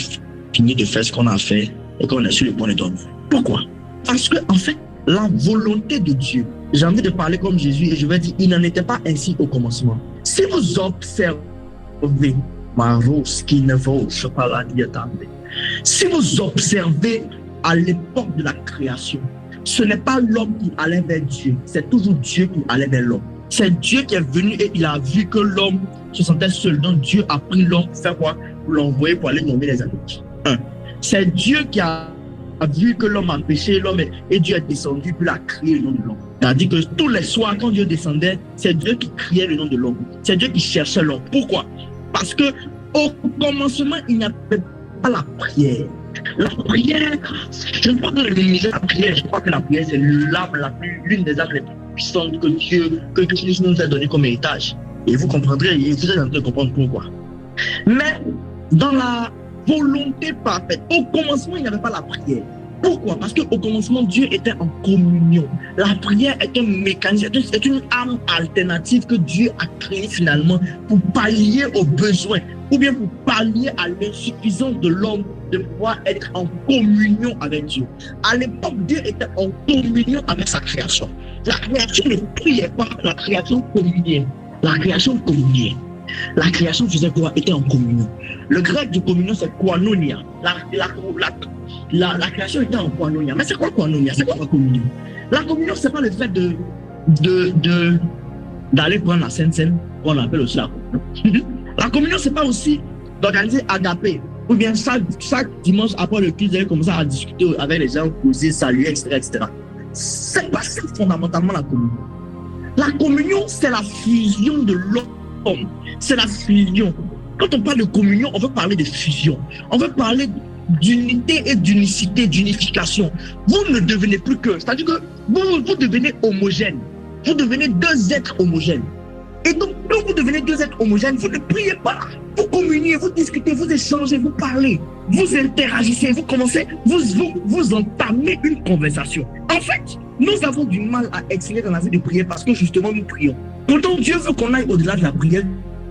fini de faire ce qu'on a fait et qu'on est sur le point de dormir. Pourquoi? Parce que, en fait, la volonté de Dieu, j'ai envie de parler comme Jésus et je vais dire, il n'en était pas ainsi au commencement. Si vous observez, si vous observez à l'époque de la création, ce n'est pas l'homme qui allait vers Dieu, c'est toujours Dieu qui allait vers l'homme. C'est Dieu qui est venu et il a vu que l'homme se sentait seul. Donc Dieu a pris l'homme pour faire quoi? Pour l'envoyer pour aller nommer les adultes. C'est Dieu qui a vu que l'homme a péché, l'homme et Dieu est descendu puis il a crié le nom de l'homme. C'est-à-dire que tous les soirs, quand Dieu descendait, c'est Dieu qui criait le nom de l'homme. C'est Dieu qui cherchait l'homme. Pourquoi? Parce que au commencement, il n'y avait pas la prière. La prière, je ne crois pas minimiser la prière. Je crois que la prière, c'est l'une des armes les plus puissantes que Dieu nous a donné comme héritage. Et vous comprendrez, et vous allez en train de comprendre pourquoi. Mais dans la volonté parfaite, au commencement, il n'y avait pas la prière. Pourquoi? Parce qu'au commencement, Dieu était en communion. La prière est un mécanisme, c'est une arme alternative que Dieu a créée finalement pour pallier aux besoins ou bien pour pallier à l'insuffisance de l'homme de pouvoir être en communion avec Dieu. À l'époque, Dieu était en communion avec sa création. La création ne priait pas, la création communiait. La création communiait. La création faisait quoi? Était en communion. Le grec de communion, c'est koinonia. La création était en koinonia. Mais c'est quoi koinonia? C'est quoi la communion? La communion, c'est pas le fait d'aller prendre la Sainte Seine, qu'on appelle aussi la communion. La communion, c'est pas aussi d'organiser agapé. Ou bien chaque dimanche après le culte, vous allez commencer à discuter avec les gens, causer, saluer, etc. C'est pas ça fondamentalement la communion. La communion, c'est la fusion de l'homme. C'est la fusion. Quand on parle de communion, on veut parler de fusion. On veut parler d'unité et d'unicité, d'unification. Vous ne devenez plus que, c'est-à-dire que vous devenez homogène. Vous devenez 2 êtres homogènes. Et donc, quand vous devenez 2 êtres homogènes, vous ne priez pas. Vous communiez, vous discutez, vous échangez, vous parlez, vous interagissez, vous commencez, vous entamez une conversation. En fait, nous avons du mal à exceller dans la vie de prière parce que justement, nous prions. Pourtant, Dieu veut qu'on aille au-delà de la prière.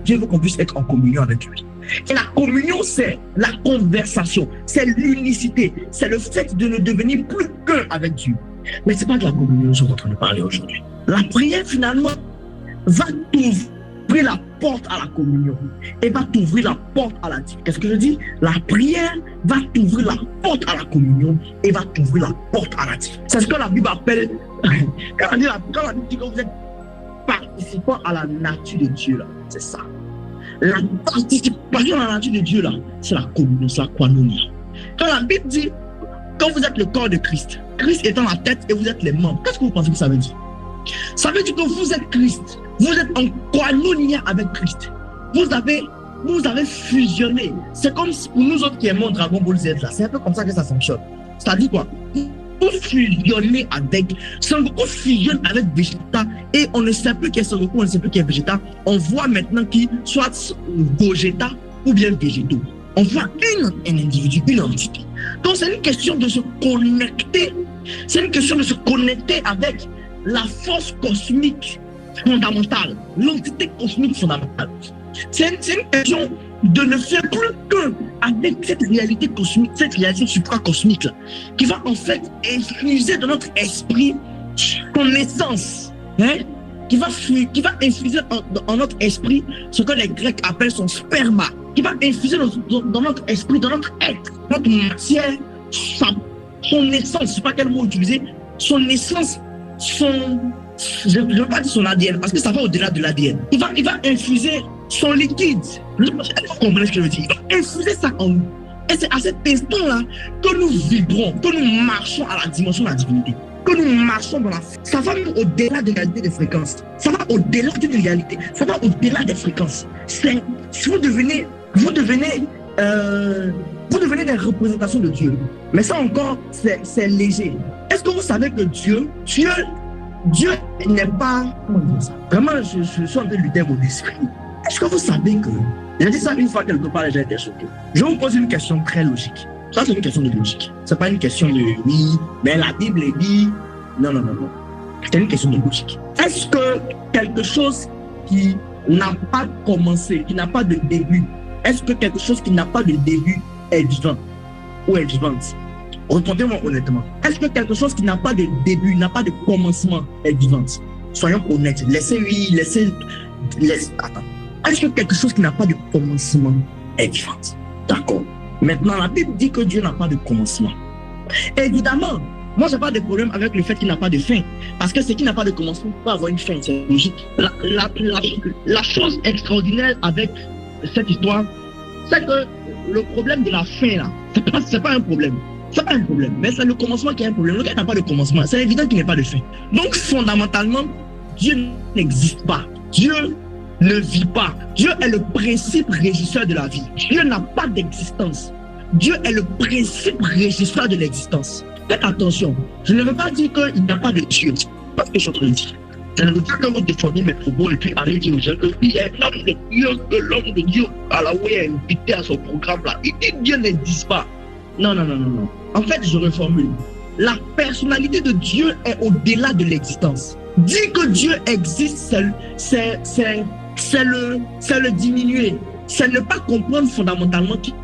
Dieu veut qu'on puisse être en communion avec lui. Et la communion, c'est la conversation, c'est l'unicité, c'est le fait de ne devenir plus qu'un avec Dieu. Mais ce n'est pas de la communion dont nous sommes en train de parler aujourd'hui. La prière, finalement, va t'ouvrir la porte à la communion et va t'ouvrir la porte à la vie. Qu'est-ce que je dis? La prière va t'ouvrir la porte à la communion et va t'ouvrir la porte à la vie. C'est ce que la Bible appelle, quand la Bible dit que vous êtes participant à la nature de Dieu, là, c'est ça. La participation à la nature de Dieu, là, c'est la communion, c'est la koinonia. Quand la Bible dit, quand vous êtes le corps de Christ, Christ étant la tête et vous êtes les membres, qu'est-ce que vous pensez que ça veut dire? Ça veut dire que vous êtes Christ, vous êtes en koinonia avec Christ. Vous avez fusionné. C'est comme pour nous autres qui aimons Dragon Ball Z, là, c'est un peu comme ça que ça fonctionne. C'est-à-dire quoi? Vous fusionnez avec Son Goku, fusionne avec Vegeta et on ne sait plus qui est Son Goku, on ne sait plus qui est Vegeta. On voit maintenant qui soit Gogeta ou bien Végéto. On voit un individu, une entité. Donc c'est une question de se connecter. C'est une question de se connecter avec la force cosmique fondamentale, l'entité cosmique fondamentale. C'est une question de ne faire plus que avec cette réalité cosmique, cette réalité supracosmique là, qui va en fait infuser dans notre esprit son essence, hein? qui va infuser en notre esprit ce que les Grecs appellent son sperma, qui va infuser dans notre esprit, dans notre être, notre matière, son essence, je ne sais pas quel mot utiliser, son essence, je ne veux pas dire son ADN, parce que ça va au-delà de l'ADN. Il va infuser son liquide. Vous comprenez ce que je veux dire? Il va infuser ça en nous. Et c'est à cet instant-là que nous vibrons, que nous marchons à la dimension de la divinité, que nous marchons dans la... Ça va même au-delà de la réalité des fréquences. Ça va au-delà d'une réalité. Ça va au-delà des fréquences. Vous devenez des représentations de Dieu. Mais ça encore, c'est léger. Est-ce que vous savez que Dieu n'est pas... Comment dire ça? Vraiment, je suis en train de lutter avec mon esprit. Est-ce que vous savez que... J'ai dit ça une fois quelque part et j'ai été choqué. Je vous pose une question très logique. Ça, c'est une question de logique. C'est pas une question de oui, mais la Bible dit... Non. C'est une question de logique. Est-ce que quelque chose qui n'a pas commencé, qui n'a pas de début, est-ce que quelque chose qui n'a pas de début est vivant ou est vivante? Répondez-moi honnêtement. Est-ce que quelque chose qui n'a pas de début, n'a pas de commencement est vivante? Soyons honnêtes. Attends. Est-ce que quelque chose qui n'a pas de commencement est vivante? D'accord. Maintenant, la Bible dit que Dieu n'a pas de commencement. Évidemment, moi, je n'ai pas de problème avec le fait qu'il n'a pas de fin. Parce que ce qui n'a pas de commencement peut avoir une fin, c'est logique. La chose extraordinaire avec cette histoire, c'est que le problème de la fin, là, c'est pas un problème. C'est pas un problème, mais c'est le commencement qui est un problème. Le gars n'a pas de commencement, c'est évident qu'il n'y a pas de fin. Donc, fondamentalement, Dieu n'existe pas. Dieu ne vit pas. Dieu est le principe régisseur de la vie. Dieu n'a pas d'existence. Dieu est le principe régisseur de l'existence. Faites attention, je ne veux pas dire qu'il n'y a pas de Dieu. C'est pas ce que je suis en train de dire. Je ne veux pas que vous défendiez mes propos et puis allez dire aux gens qu'il y a un homme de Dieu, que l'homme de Dieu, à la où est invité à son programme là. Il dit Dieu n'existe pas. Non. En fait, je reformule. La personnalité de Dieu est au-delà de l'existence. Dire que Dieu existe, c'est le diminuer. C'est ne pas comprendre fondamentalement qui.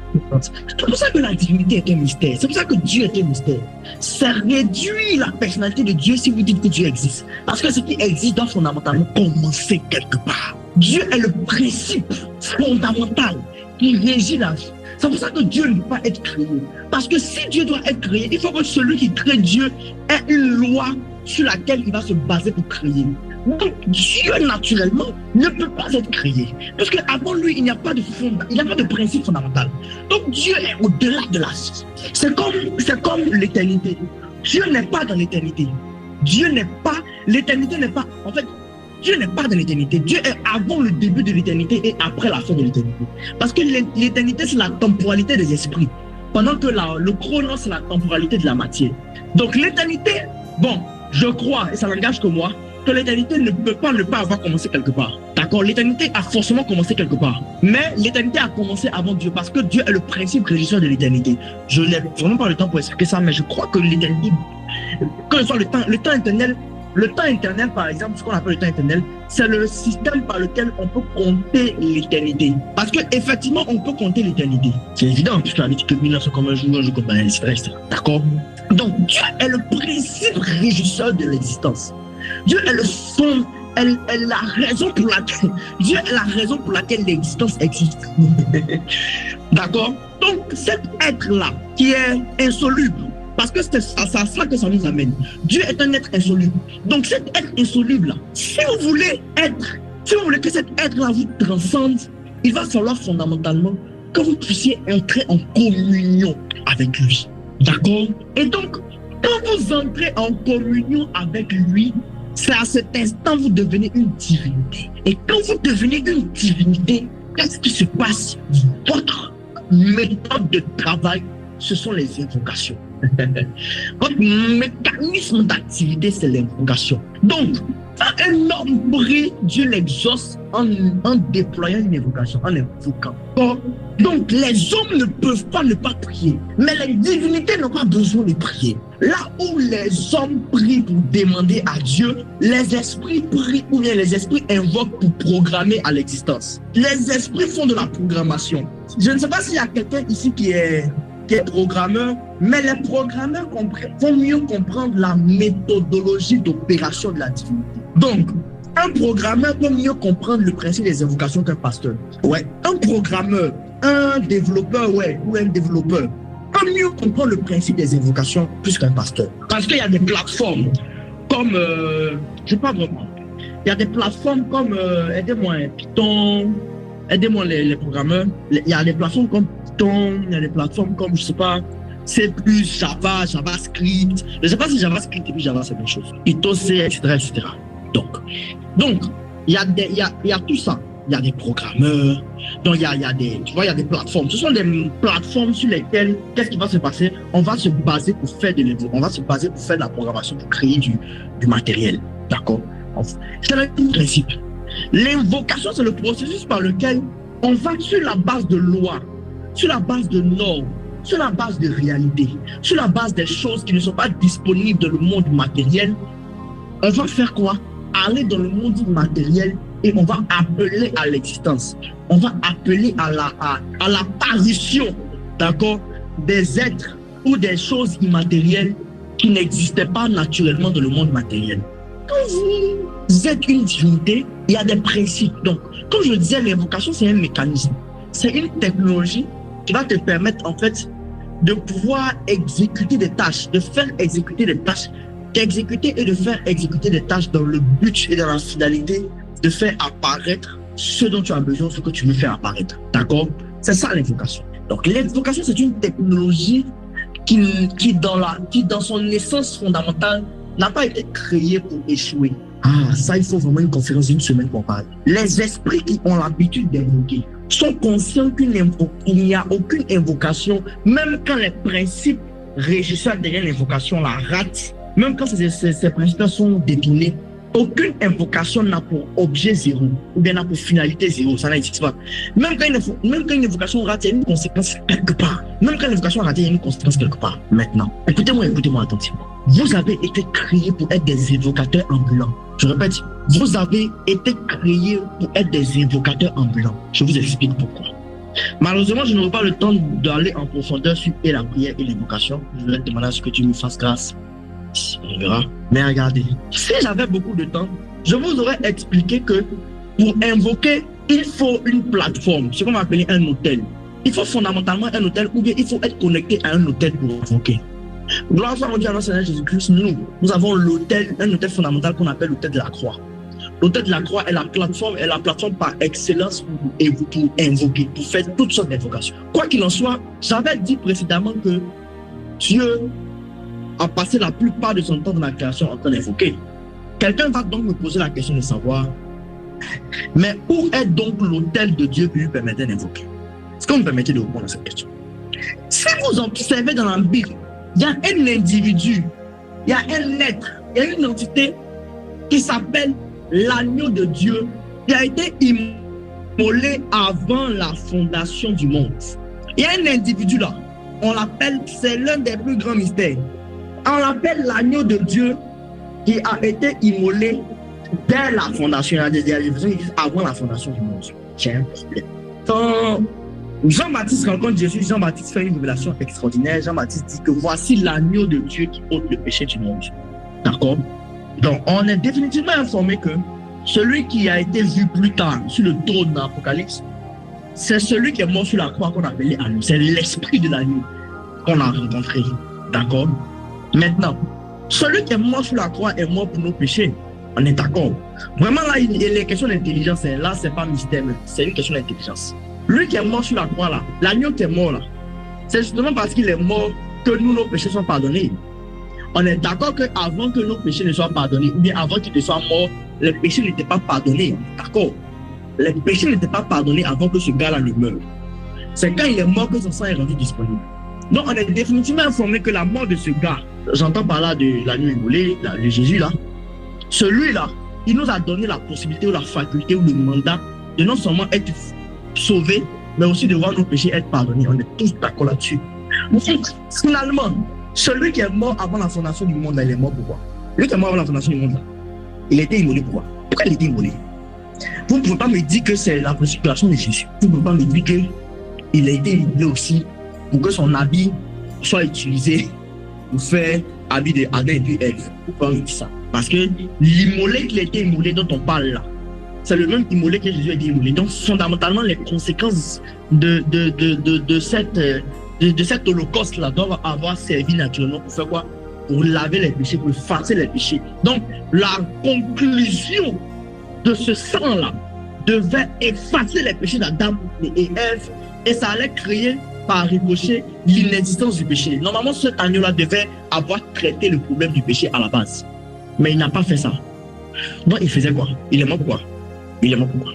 C'est pour ça que la divinité est un mystère. C'est pour ça que Dieu est un mystère. Ça réduit la personnalité de Dieu si vous dites que Dieu existe. Parce que ce qui existe doit fondamentalement commencer quelque part. Dieu est le principe fondamental qui régit la vie. C'est pour ça que Dieu ne peut pas être créé. Parce que si Dieu doit être créé, il faut que celui qui crée Dieu ait une loi sur laquelle il va se baser pour créer. Donc Dieu naturellement ne peut pas être créé. Parce qu'avant lui, il n'y a pas de principe fondamental. Donc Dieu est au-delà de la vie. C'est comme l'éternité. Dieu n'est pas dans l'éternité. L'éternité n'est pas, en fait, Dieu n'est pas dans l'éternité. Dieu est avant le début de l'éternité et après la fin de l'éternité. Parce que l'éternité, c'est la temporalité des esprits. Pendant que le chronos, c'est la temporalité de la matière. Donc l'éternité, bon, je crois, et ça n'engage que moi, que l'éternité ne peut pas ne pas avoir commencé quelque part. D'accord? L'éternité a forcément commencé quelque part. Mais l'éternité a commencé avant Dieu parce que Dieu est le principe régisseur de l'éternité. Je n'ai vraiment pas le temps pour expliquer ça, mais je crois que l'éternité, que ce soit le temps éternel, par exemple, ce qu'on appelle le temps éternel, c'est le système par lequel on peut compter l'éternité. Parce qu'effectivement, on peut compter l'éternité. C'est évident, puisque la vie dit que 1000 ans sont comme un jour comme un etc. D'accord? Donc, Dieu est le principe régisseur de l'existence. Dieu est est la raison pour laquelle Dieu est la raison pour laquelle l'existence existe. D'accord? Donc, cet être-là qui est insoluble, parce que c'est à ça que ça nous amène. Dieu est un être insoluble. Donc, cet être insoluble-là, si vous voulez que cet être-là vous transcende, il va falloir fondamentalement que vous puissiez entrer en communion avec lui. D'accord? Et donc, quand vous entrez en communion avec lui, c'est à cet instant que vous devenez une divinité. Et quand vous devenez une divinité, qu'est-ce qui se passe? Votre méthode de travail, ce sont les invocations. Votre mécanisme d'activité, c'est l'invocation. Donc, un homme prie, Dieu l'exauce en déployant une invocation, en invoquant. Donc, les hommes ne peuvent pas ne pas prier, mais les divinités n'ont pas besoin de prier. Là où les hommes prient pour demander à Dieu, les esprits prient ou bien les esprits invoquent pour programmer à l'existence. Les esprits font de la programmation. Je ne sais pas s'il y a quelqu'un ici qui est programmeur, mais les programmeurs vont mieux comprendre la méthodologie d'opération de la divinité. Donc, un programmeur peut mieux comprendre le principe des invocations qu'un pasteur. Ouais. Un programmeur, un développeur, ou un développeur peut mieux comprendre le principe des invocations plus qu'un pasteur. Parce qu'il y a des plateformes comme, je sais pas vraiment, il y a des plateformes comme, aidez-moi, Python, aidez-moi les programmeurs, il y a des plateformes comme Python, il y a des plateformes comme, je sais pas, C+, Java, JavaScript. Je ne sais pas si JavaScript et puis Java, c'est la même chose. Python, C, etc., etc. Donc, il y a tout ça. Il y a des programmeurs, donc il y a des plateformes. Ce sont des plateformes sur lesquelles, qu'est-ce qui va se passer? On va se baser pour faire de l'investissement. On va se baser pour faire de la programmation, pour créer du matériel. D'accord? C'est le même principe. L'invocation, c'est le processus par lequel on va sur la base de lois, sur la base de normes, sur la base de réalité, sur la base des choses qui ne sont pas disponibles dans le monde matériel. On va faire quoi? Aller dans le monde matériel et on va appeler à l'existence. On va appeler à l'apparition, d'accord, des êtres ou des choses immatérielles qui n'existaient pas naturellement dans le monde matériel. Quand vous êtes une divinité, il y a des principes. Donc, comme je disais, l'invocation, c'est un mécanisme. C'est une technologie qui va te permettre, en fait, de pouvoir exécuter des tâches, de faire exécuter des tâches, d'exécuter et de faire exécuter des tâches dans le but et dans la finalité de faire apparaître ce dont tu as besoin, ce que tu veux faire apparaître. D'accord? C'est ça l'invocation. Donc, l'invocation, c'est une technologie qui, dans son essence fondamentale, n'a pas été créée pour échouer. Ah, ça, il faut vraiment une conférence d'une semaine pour parler. Les esprits qui ont l'habitude d'invoquer sont conscients qu'il n'y a aucune invocation, même quand les principes régisseurs derrière l'invocation la ratent, même quand ces principes sont détournés, aucune invocation n'a pour objet zéro, ou bien n'a pour finalité zéro, ça n'existe pas. Même quand une invocation rate, il y a une conséquence quelque part. Même quand l'invocation rate, il y a une conséquence quelque part. Maintenant, écoutez-moi attentivement. Vous avez été créés pour être des évocateurs ambulants. Je répète, vous avez été créés pour être des évocateurs ambulants. Je vous explique pourquoi. Malheureusement, je n'aurai pas le temps d'aller en profondeur sur la prière et l'invocation. Je vais te demander à ce que tu me fasses grâce. On verra. Mais regardez, si j'avais beaucoup de temps, je vous aurais expliqué que pour invoquer, il faut une plateforme, ce qu'on va appeler un hôtel. Il faut fondamentalement un hôtel ou bien il faut être connecté à un hôtel pour invoquer. Gloire soit rendue à notre Seigneur Jésus-Christ, nous avons un hôtel fondamental qu'on appelle l'hôtel de la croix. L'hôtel de la croix est la plateforme par excellence pour invoquer, pour faire toutes sortes d'invocations. Quoi qu'il en soit, j'avais dit précédemment que Dieu a passé la plupart de son temps dans la création en train d'invoquer. Quelqu'un va donc me poser la question de savoir, mais où est donc l'autel de Dieu qui lui permettait d'invoquer? Est-ce que vous me permettez de répondre à cette question? Si vous observez dans la Bible, il y a un individu, il y a un être, il y a une entité qui s'appelle l'agneau de Dieu, qui a été immolé avant la fondation du monde. Il y a un individu là, on l'appelle, c'est l'un des plus grands mystères. On l'appelle l'agneau de Dieu qui a été immolé dès la fondation, avant la fondation du monde. J'ai un problème. Quand Jean-Baptiste rencontre Jésus, Jean-Baptiste fait une révélation extraordinaire. Jean-Baptiste dit que voici l'agneau de Dieu qui ôte le péché du monde. D'accord? Donc, on est définitivement informé que celui qui a été vu plus tard sur le trône dans l'Apocalypse, c'est celui qui est mort sur la croix qu'on appelait agneau. C'est l'esprit de l'agneau qu'on a rencontré. D'accord? Maintenant, celui qui est mort sur la croix est mort pour nos péchés. On est d'accord? Vraiment, là, les questions d'intelligence, là, c'est pas mystère, c'est une question d'intelligence. Lui qui est mort sur la croix, là, l'agneau qui est mort, là, c'est justement parce qu'il est mort que nous, nos péchés sont pardonnés. On est d'accord qu'avant que nos péchés ne soient pardonnés, ou bien avant qu'il ne soit mort, les péchés n'étaient pas pardonnés. D'accord? Les péchés n'étaient pas pardonnés avant que ce gars-là ne meure. C'est quand il est mort que son sang est rendu disponible. Donc, on est définitivement informé que la mort de ce gars, j'entends par là de l'agneau immolé, de Jésus là, celui-là, il nous a donné la possibilité ou la faculté ou le mandat de non seulement être sauvés, mais aussi de voir nos péchés être pardonnés. On est tous d'accord là-dessus. Finalement, celui qui est mort avant la fondation du monde, là, il est mort pourquoi? Lui qui est mort avant la fondation du monde, là, il a été immolé pourquoi? Pourquoi il a été immolé? Vous ne pouvez pas me dire que c'est la précipitation de Jésus. Vous ne pouvez pas me dire qu'il a été immolé aussi pour que son habit soit utilisé pour faire habit de Adam et puis Ève. Pourquoi on dit ça? Parce que l'immolé qu'il a été immolé dont on parle là, c'est le même immolé que Jésus a été immolé. Donc fondamentalement, les conséquences de cet holocauste-là doivent avoir servi naturellement pour faire quoi? Pour laver les péchés, pour effacer les péchés. Donc la conclusion de ce sang-là devait effacer les péchés d'Adam et Ève, et ça allait créer par ricochet l'inexistence du péché. Normalement, cet agneau-là devait avoir traité le problème du péché à la base. Mais il n'a pas fait ça. Donc, il faisait quoi? Il est mort pourquoi? Il est mort pourquoi?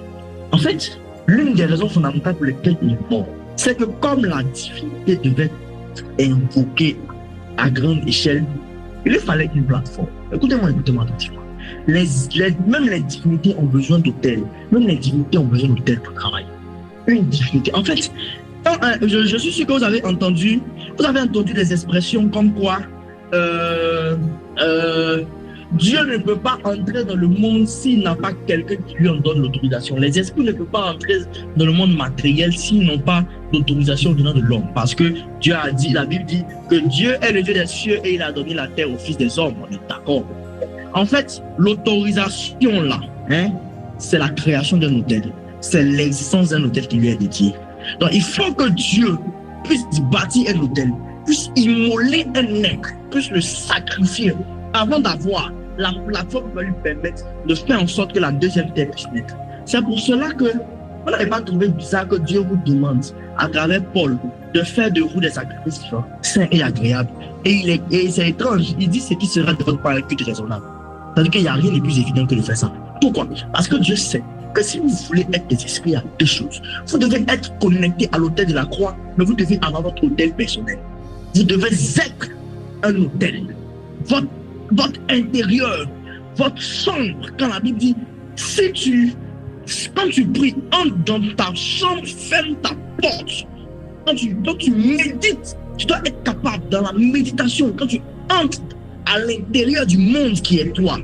En fait, l'une des raisons fondamentales pour lesquelles il est mort, c'est que comme la divinité devait être invoquée à grande échelle, il fallait une plateforme. Écoutez-moi attentivement. Même les divinités ont besoin d'hôtels. Même les divinités ont besoin d'hôtels pour travailler. Une divinité. En fait, je suis sûr que vous avez entendu des expressions comme quoi Dieu ne peut pas entrer dans le monde s'il n'a pas quelqu'un qui lui en donne l'autorisation. Les esprits ne peuvent pas entrer dans le monde matériel s'ils n'ont pas d'autorisation venant de l'homme. Parce que Dieu a dit, la Bible dit que Dieu est le Dieu des cieux et il a donné la terre aux fils des hommes. On est d'accord. En fait, l'autorisation là, c'est la création d'un hôtel. C'est l'existence d'un hôtel qui lui est dédié. Donc il faut que Dieu puisse bâtir un hôtel, puisse immoler un être, puisse le sacrifier avant d'avoir la plateforme qui va lui permettre de faire en sorte que la deuxième terre puisse naître. C'est pour cela que vous n'avez pas trouvé bizarre que Dieu vous demande à travers Paul de faire de vous des sacrifices saints et agréables. Et c'est étrange, il dit ce qui sera de votre part le culte raisonnable. C'est-à-dire qu'il n'y a rien de plus évident que de faire ça. Pourquoi? Parce que Dieu sait que si vous voulez être des esprits, il y a deux choses. Vous devez être connecté à l'autel de la croix, mais vous devez avoir votre autel personnel. Vous devez être un autel. Votre intérieur, votre chambre, quand la Bible dit, quand tu pries, entre dans ta chambre, ferme ta porte. Quand tu médites, tu dois être capable dans la méditation, quand tu entres à l'intérieur du monde qui est toi,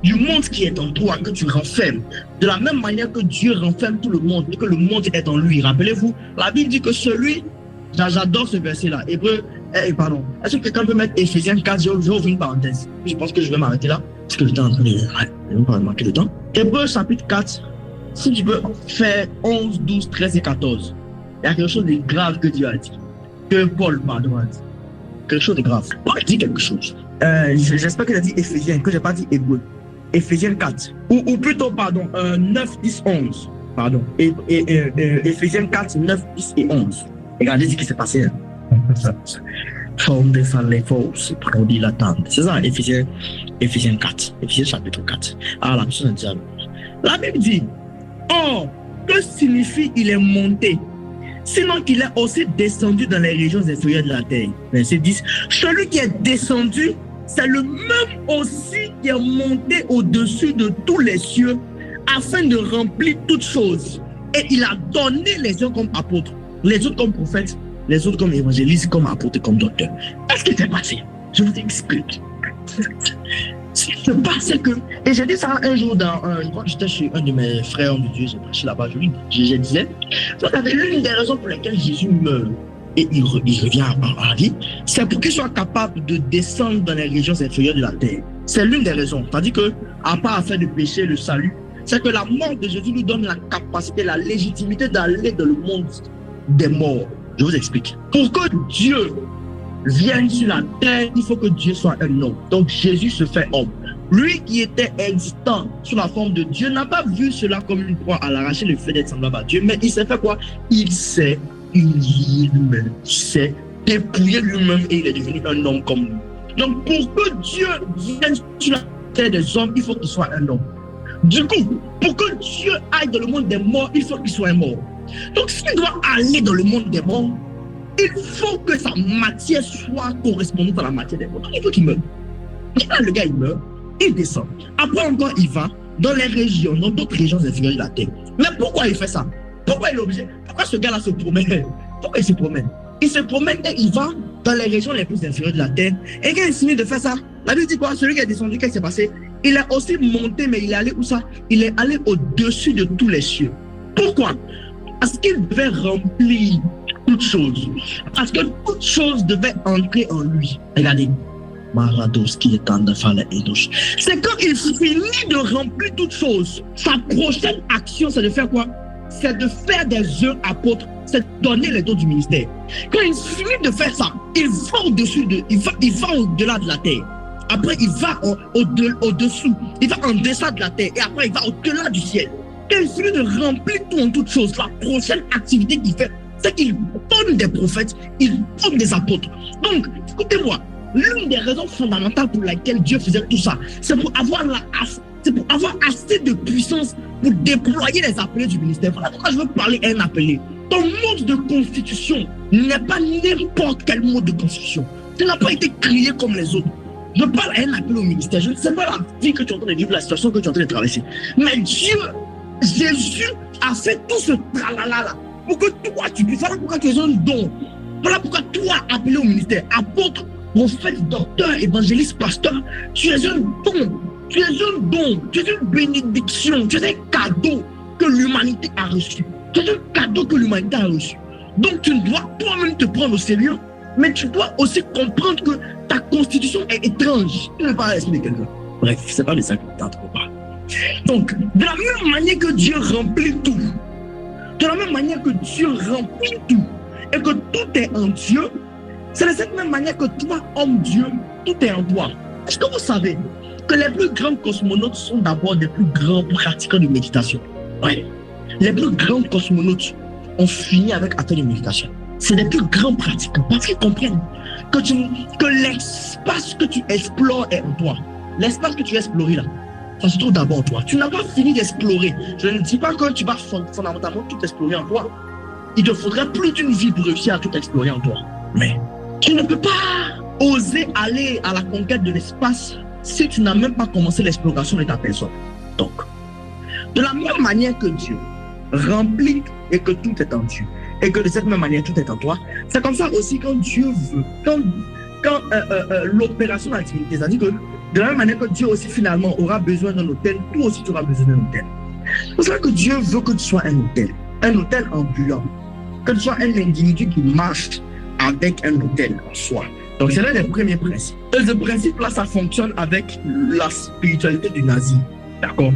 du monde qui est en toi, que tu renfermes, de la même manière que Dieu renferme tout le monde et que le monde est en lui. Rappelez-vous, la Bible dit que j'adore ce verset-là, est-ce que quelqu'un peut mettre Éphésiens 4, je vais ouvrir une parenthèse. Je pense que je vais m'arrêter là, parce que j'étais en train de manquer de temps. Hébreux chapitre 4, si tu peux faire 11, 12, 13 et 14, il y a quelque chose de grave que Dieu a dit, que Paul a dit. Quelque chose de grave. Paul dit quelque chose. J'espère qu'il a dit Éphésiens, que je n'ai pas dit Hébreux. Éphésiens 4, ou plutôt, 9, 10, 11. Pardon. Éphésiens 4, 9, 10 et 11. Regardez ce qui s'est passé. C'est ça, Éphésiens 4. Éphésiens chapitre 4. Ah, la personne dit alors. La Bible dit, oh, que signifie il est monté? Sinon qu'il est aussi descendu dans les régions inférieures de la terre. Verset 10. Celui qui est descendu, c'est le même aussi qui est monté au-dessus de tous les cieux afin de remplir toutes choses. Et il a donné les uns comme apôtres, les autres comme prophètes, les autres comme évangélistes, comme apôtres, comme docteurs. Qu'est-ce qui s'est passé? Je vous explique. Ce qui se passe, c'est que, et j'ai dit ça un jour je crois que j'étais chez un de mes frères de Dieu, j'ai prêché là-bas, je disais, vous savez, l'une des raisons pour lesquelles Jésus meurt et il revient à la vie, c'est pour qu'il soit capable de descendre dans les régions inférieures de la terre. C'est l'une des raisons. C'est-à-dire que, à part faire du péché, le salut, c'est que la mort de Jésus nous donne la capacité, la légitimité d'aller dans le monde des morts. Je vous explique. Pour que Dieu vienne sur la terre, il faut que Dieu soit un homme. Donc Jésus se fait homme. Lui qui était existant sous la forme de Dieu n'a pas vu cela comme une croix à l'arracher le fait d'être semblable à Dieu, mais il s'est fait quoi? Il s'est humilié lui-même. Il s'est dépouillé lui-même et il est devenu un homme comme nous. Donc pour que Dieu vienne sur la terre des hommes, il faut qu'il soit un homme. Du coup, pour que Dieu aille dans le monde des morts, il faut qu'il soit un mort. Donc s'il doit aller dans le monde des morts, il faut que sa matière soit correspondante à la matière des morts. Donc il faut qu'il meure. Et là, le gars, il meurt, il descend. Après encore, il va dans les régions, dans d'autres régions inférieures de la terre. Mais pourquoi il fait ça? Pourquoi il est obligé? Pourquoi ce gars-là se promène? Pourquoi il se promène? Il se promène et il va dans les régions les plus inférieures de la terre. Et quand il finit de faire ça, la Bible dit quoi? Celui qui est descendu, qu'est-ce qui s'est passé? Il est aussi monté, mais il est allé où ça? Il est allé au-dessus de tous les cieux. Pourquoi? Parce qu'il devait remplir toutes choses. Parce que toutes choses devaient entrer en lui. Regardez. C'est quand il finit de remplir toutes choses, sa prochaine action, c'est de faire quoi? C'est de faire des œuvres apôtres, c'est de donner les dons du ministère. Quand il finit de faire ça, il va au-dessus il va au-delà de la terre. Après, il va au-dessous, il va en deçà de la terre, et après, il va au-delà du ciel. Quand il finit de remplir tout en toutes choses, la prochaine activité qu'il fait, c'est qu'il donne des prophètes, il donne des apôtres. Donc, écoutez-moi, l'une des raisons fondamentales pour laquelle Dieu faisait tout ça, c'est pour avoir assez de puissance pour déployer les appelés du ministère. Voilà pourquoi je veux parler à un appelé. Ton mode de constitution n'est pas n'importe quel mode de constitution. Tu n'as pas été créé comme les autres. Je parle à un appel au ministère. Je ne sais pas la vie que tu es en train de vivre, la situation que tu es en train de traverser. Mais Dieu, Jésus a fait tout ce tralala-là pour que toi, tu puisses. Voilà pourquoi tu es un don. Voilà pourquoi toi, appelé au ministère, apôtre, prophète, docteur, évangéliste, pasteur, tu es un don. Tu es un don. Tu es une bénédiction. Tu es un cadeau que l'humanité a reçu. Tu es un cadeau que l'humanité a reçu. Donc tu dois toi-même te prendre au sérieux, mais tu dois aussi comprendre que ta constitution est étrange. Tu ne veux pas l'esprit de quelqu'un. Bref, c'est pas de ça que tu trop pas. Donc, de la même manière que Dieu remplit tout, de la même manière que Dieu remplit tout, et que tout est en Dieu, c'est de cette même manière que toi, homme Dieu, tout est en toi. Est-ce que vous savez que les plus grands cosmonautes sont d'abord des plus grands pratiquants de méditation? Oui. Les plus grands cosmonautes ont fini avec acte de méditation. C'est les plus grands pratiquants parce qu'ils comprennent que l'espace que tu explores est en toi. L'espace que tu as exploré là, ça se trouve d'abord en toi. Tu n'as pas fini d'explorer. Je ne dis pas que tu vas fondamentalement tout explorer en toi. Il te faudrait plus d'une vie pour réussir à tout explorer en toi. Mais tu ne peux pas oser aller à la conquête de l'espace si tu n'as même pas commencé l'exploration de ta personne. Donc, de la même manière que Dieu remplit et que tout est en Dieu, et que de cette même manière tout est en toi, c'est comme ça aussi quand Dieu veut, quand l'opération de la divinité, c'est-à-dire que de la même manière que Dieu aussi finalement aura besoin d'un hôtel, toi aussi tu auras besoin d'un hôtel. C'est pour ça que Dieu veut que tu sois un hôtel ambulant, que tu sois un individu qui marche avec un hôtel en soi. Donc c'est l'un des premiers principes. Et ce principe-là, ça fonctionne avec la spiritualité du nazi. D'accord?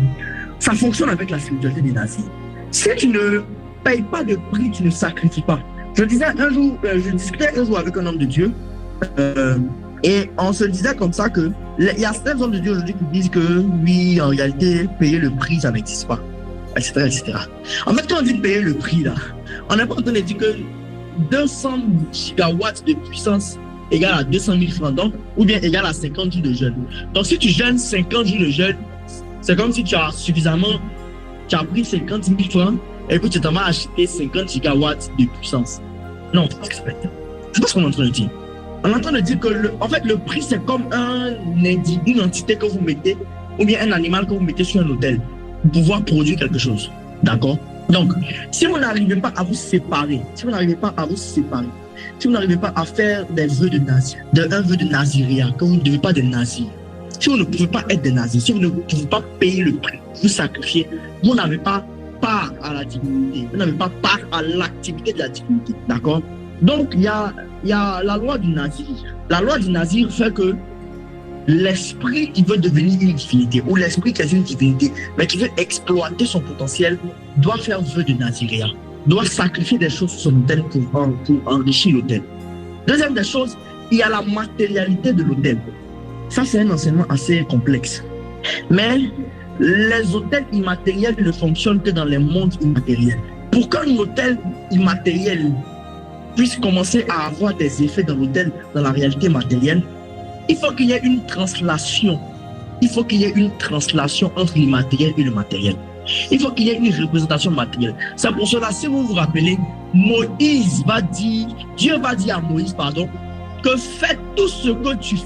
Ça fonctionne avec la spiritualité du nazi. Si tu ne payes pas de prix, tu ne sacrifies pas. Je discutais un jour avec un homme de Dieu, et on se disait comme ça que il y a certains hommes de Dieu aujourd'hui qui disent que oui, en réalité, payer le prix, ça n'existe pas, etc., etc. En fait, quand on dit payer le prix, là, on n'est pas en train de dire que 200 gigawatts de puissance égale à 200 000 francs, donc, ou bien égale à 50 jours de jeûne. Donc, si tu jeûnes 50 jours de jeûne, c'est comme si tu as pris 50 000 francs et puis tu t'en vas acheter 50 gigawatts de puissance. Non, c'est pas ce qu'on est en train de dire. On est en train de dire que le prix, c'est comme une entité que vous mettez, ou bien un animal que vous mettez sur un hôtel pour pouvoir produire quelque chose. D'accord? Donc, si vous n'arrivez pas à vous séparer, si vous n'arrivez pas à faire des vœux de nazi, un vœu de naziria, que vous ne devez pas de nazir, si vous ne pouvez pas être des nazis, si vous ne pouvez pas payer le prix, vous sacrifier, vous n'avez pas part à la divinité, vous n'avez pas part à l'activité de la divinité. D'accord? Donc, il y a la loi du nazir. La loi du nazir fait que l'esprit qui veut devenir une divinité, ou l'esprit qui est une divinité, mais qui veut exploiter son potentiel, doit faire vœu de naziréa, doit sacrifier des choses sur son autel pour enrichir l'autel. Deuxième des choses, il y a la matérialité de l'autel. Ça, c'est un enseignement assez complexe. Mais les autels immatériels ne fonctionnent que dans les mondes immatériels. Pour qu'un autel immatériel puisse commencer à avoir des effets dans l'autel, dans la réalité matérielle, il faut qu'il y ait une translation. Il faut qu'il y ait une translation entre l'immatériel et le matériel. Il faut qu'il y ait une représentation matérielle. C'est pour cela, si vous vous rappelez, Dieu va dire à Moïse, que fais tout ce que tu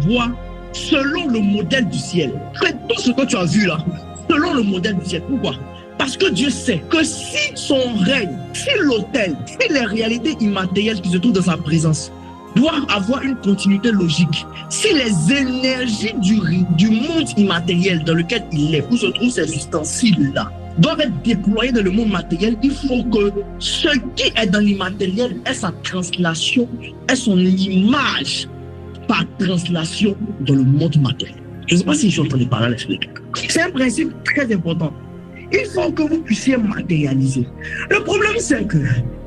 vois selon le modèle du ciel. Fais tout ce que tu as vu là, selon le modèle du ciel. Pourquoi? Parce que Dieu sait que si son règne, si l'autel, si les réalités immatérielles qui se trouvent dans sa présence doivent avoir une continuité logique, si les énergies du monde immatériel dans lequel il est, où se trouvent ces ustensiles-là, doivent être déployés dans le monde matériel, il faut que ce qui est dans l'immatériel ait sa translation, ait son image par translation dans le monde matériel. Je ne sais pas si je suis en train de parler à l'esprit. C'est un principe très important. Il faut que vous puissiez matérialiser. Le problème, c'est que,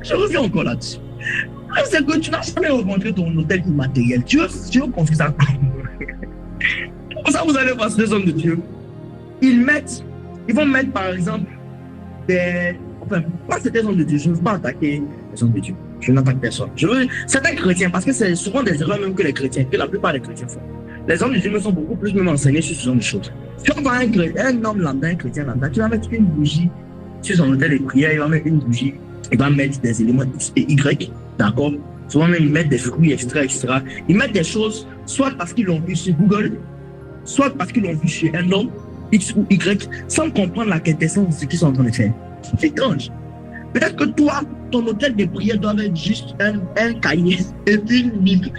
je reviens encore là-dessus, c'est que tu n'as jamais rencontré ton hôtel immatériel. Tu veux construire ça. Pour ça, vous allez voir ces hommes de Dieu. Ils vont mettre, par exemple, pas ces hommes de Dieu. Je ne veux pas attaquer les hommes de Dieu. Je n'attaque personne. Certains chrétiens, parce que c'est souvent des erreurs même que les chrétiens, que la plupart des chrétiens font. Les hommes de Dieu me sont beaucoup plus même enseignés sur ce genre de choses. Si on voit un homme lambda, un chrétien lambda, tu vas mettre une bougie sur son hôtel de prière, il va mettre une bougie, il va mettre des éléments X et Y, d'accord? Souvent même, ils mettent des fruits, etc., etc. Ils mettent des choses, soit parce qu'ils l'ont vu sur Google, soit parce qu'ils l'ont vu chez un homme, X ou Y, sans comprendre la quintessence de ce qu'ils sont en train de faire. C'est étrange. Peut-être que toi, ton hôtel de prière doit être juste un cahier et puis une Bible.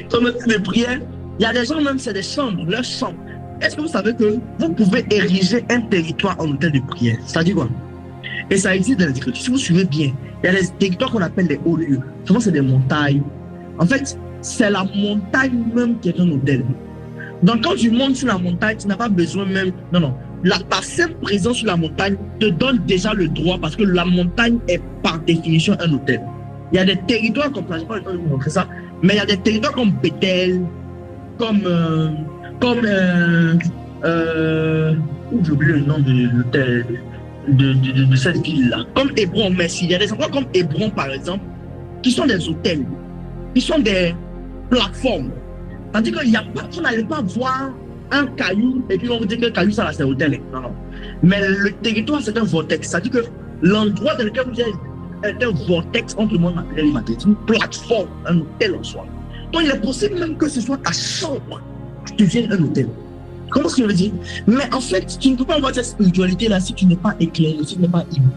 Ton hôtel de prière, il y a des gens même, c'est des chambres, leurs chambres. Est-ce que vous savez que vous pouvez ériger un territoire en hôtel de prière? Ça dit quoi? Et ça existe dans les Écritures. Si vous suivez bien, il y a des territoires qu'on appelle les hauts lieux. Souvent, c'est des montagnes. En fait, c'est la montagne même qui est un hôtel. Donc, quand tu montes sur la montagne, tu n'as pas besoin même... Non. Ta simple présence sur la montagne te donne déjà le droit parce que la montagne est par définition un hôtel. Il y a des territoires comme... Je ne sais pas vous montrer ça, mais il y a des territoires comme Bethel, j'ai oublié le nom de l'hôtel de cette ville-là. Comme Hébron, merci. Il y a des endroits comme Hébron, par exemple, qui sont des hôtels, qui sont des plateformes. Tandis que vous n'allez pas voir un caillou et puis on vous dit que le caillou, ça c'est un hôtel. Non. Mais le territoire, c'est un vortex. C'est-à-dire que l'endroit dans lequel vous êtes est un vortex entre le monde matériel et l'immatériel. C'est une plateforme, un hôtel en soi. Donc, il est possible même que ce soit ta chambre qui devienne un hôtel. Comment est-ce que je veux dire? Mais en fait, tu ne peux pas avoir cette spiritualité-là si tu n'es pas éclairé, si tu n'es pas immu.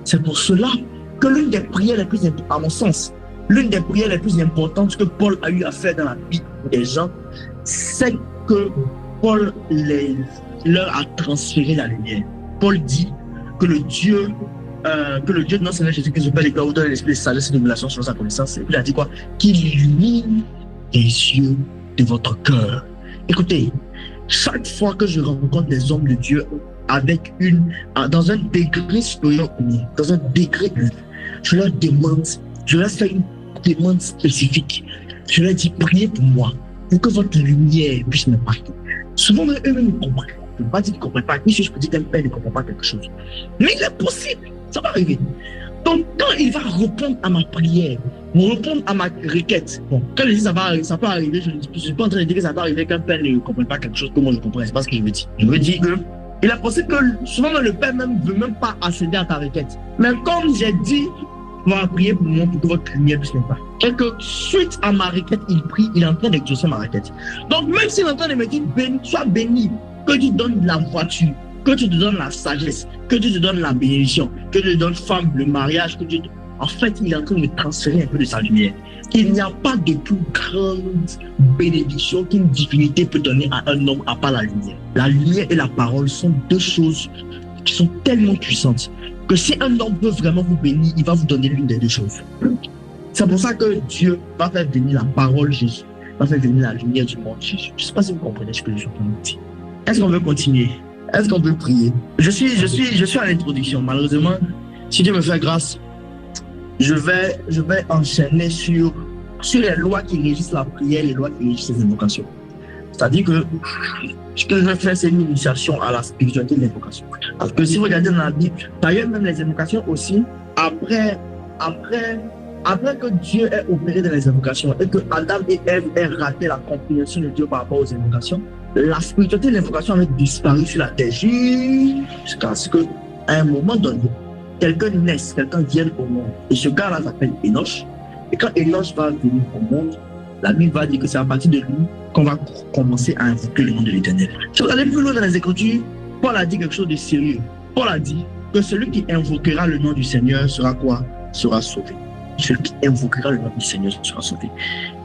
C'est pour cela que l'une des prières les plus importantes, à mon sens, l'une des prières les plus importantes que Paul a eu à faire dans la vie des gens, c'est que Paul leur a transféré la lumière. Paul dit que le Dieu de notre Seigneur Jésus-Christ, Père, vous donne l'esprit de sagesse et de révélation selon sa connaissance. Et puis il a dit quoi? Qu'il illumine les yeux de votre cœur. Écoutez, chaque fois que je rencontre des hommes de Dieu dans un degré supérieur au mien, dans un degré, je leur fais une demande spécifique. Je leur dis, priez pour moi, pour que votre lumière puisse me parler. Souvent, eux-mêmes ne comprennent. Je ne peux pas dire qu'ils ne comprennent pas. Ici, je peux dire qu'un père ne comprend pas quelque chose. Mais il est possible, ça va arriver. Donc, quand il va répondre à ma prière, répondre à ma requête, bon, quand je dis ça peut arriver, je ne suis pas en train de dire que ça va arriver qu'un père ne comprenne pas quelque chose que moi je comprends. C'est pas ce que je veux dire. Je veux dire que il est possible que souvent le père même ne veut même pas accéder à ta requête. Mais comme j'ai dit, on va prier pour moi pour que votre lumière puisse me parler. Et que suite à ma requête, il prie, il est en train d'exaucer ma requête. Donc, même s'il est en train de me dire, sois béni, que tu donnes la voiture, que tu te donnes la sagesse, que tu te donnes la bénédiction, que tu te donnes femme, le mariage, en fait, il est en train de me transférer un peu de sa lumière. Il n'y a pas de plus grande bénédiction qu'une divinité peut donner à un homme à part la lumière. La lumière et la parole sont deux choses qui sont tellement puissantes que si un homme peut vraiment vous bénir, il va vous donner l'une des deux choses. C'est pour ça que Dieu va faire venir la parole Jésus, va faire venir la lumière du monde. Je ne sais pas si vous comprenez ce que je suis en train de dire. Est-ce qu'on veut continuer? Est-ce qu'on peut prier? Je suis à l'introduction. Malheureusement, si Dieu me fait grâce, je vais enchaîner sur les lois qui régissent la prière, les lois qui régissent les invocations. C'est-à-dire que ce que je vais faire, c'est une initiation à la spiritualité de l'invocation. Parce que si vous regardez dans la Bible, d'ailleurs même les invocations aussi, après que Dieu ait opéré dans les invocations et que Adam et Ève aient raté la compréhension de Dieu par rapport aux invocations, la spiritualité de l'invocation avait disparu sur la terre jusqu'à ce qu'à un moment donné, quelqu'un naisse, quelqu'un vienne au monde. Et ce gars-là s'appelle Enoch. Et quand Enoch va venir au monde, la Bible va dire que c'est à partir de lui qu'on va commencer à invoquer le nom de l'Éternel. Si vous allez plus loin dans les Écritures, Paul a dit quelque chose de sérieux. Paul a dit que celui qui invoquera le nom du Seigneur sera quoi? Sera sauvé. Celui qui invoquera le nom du Seigneur sera sauvé.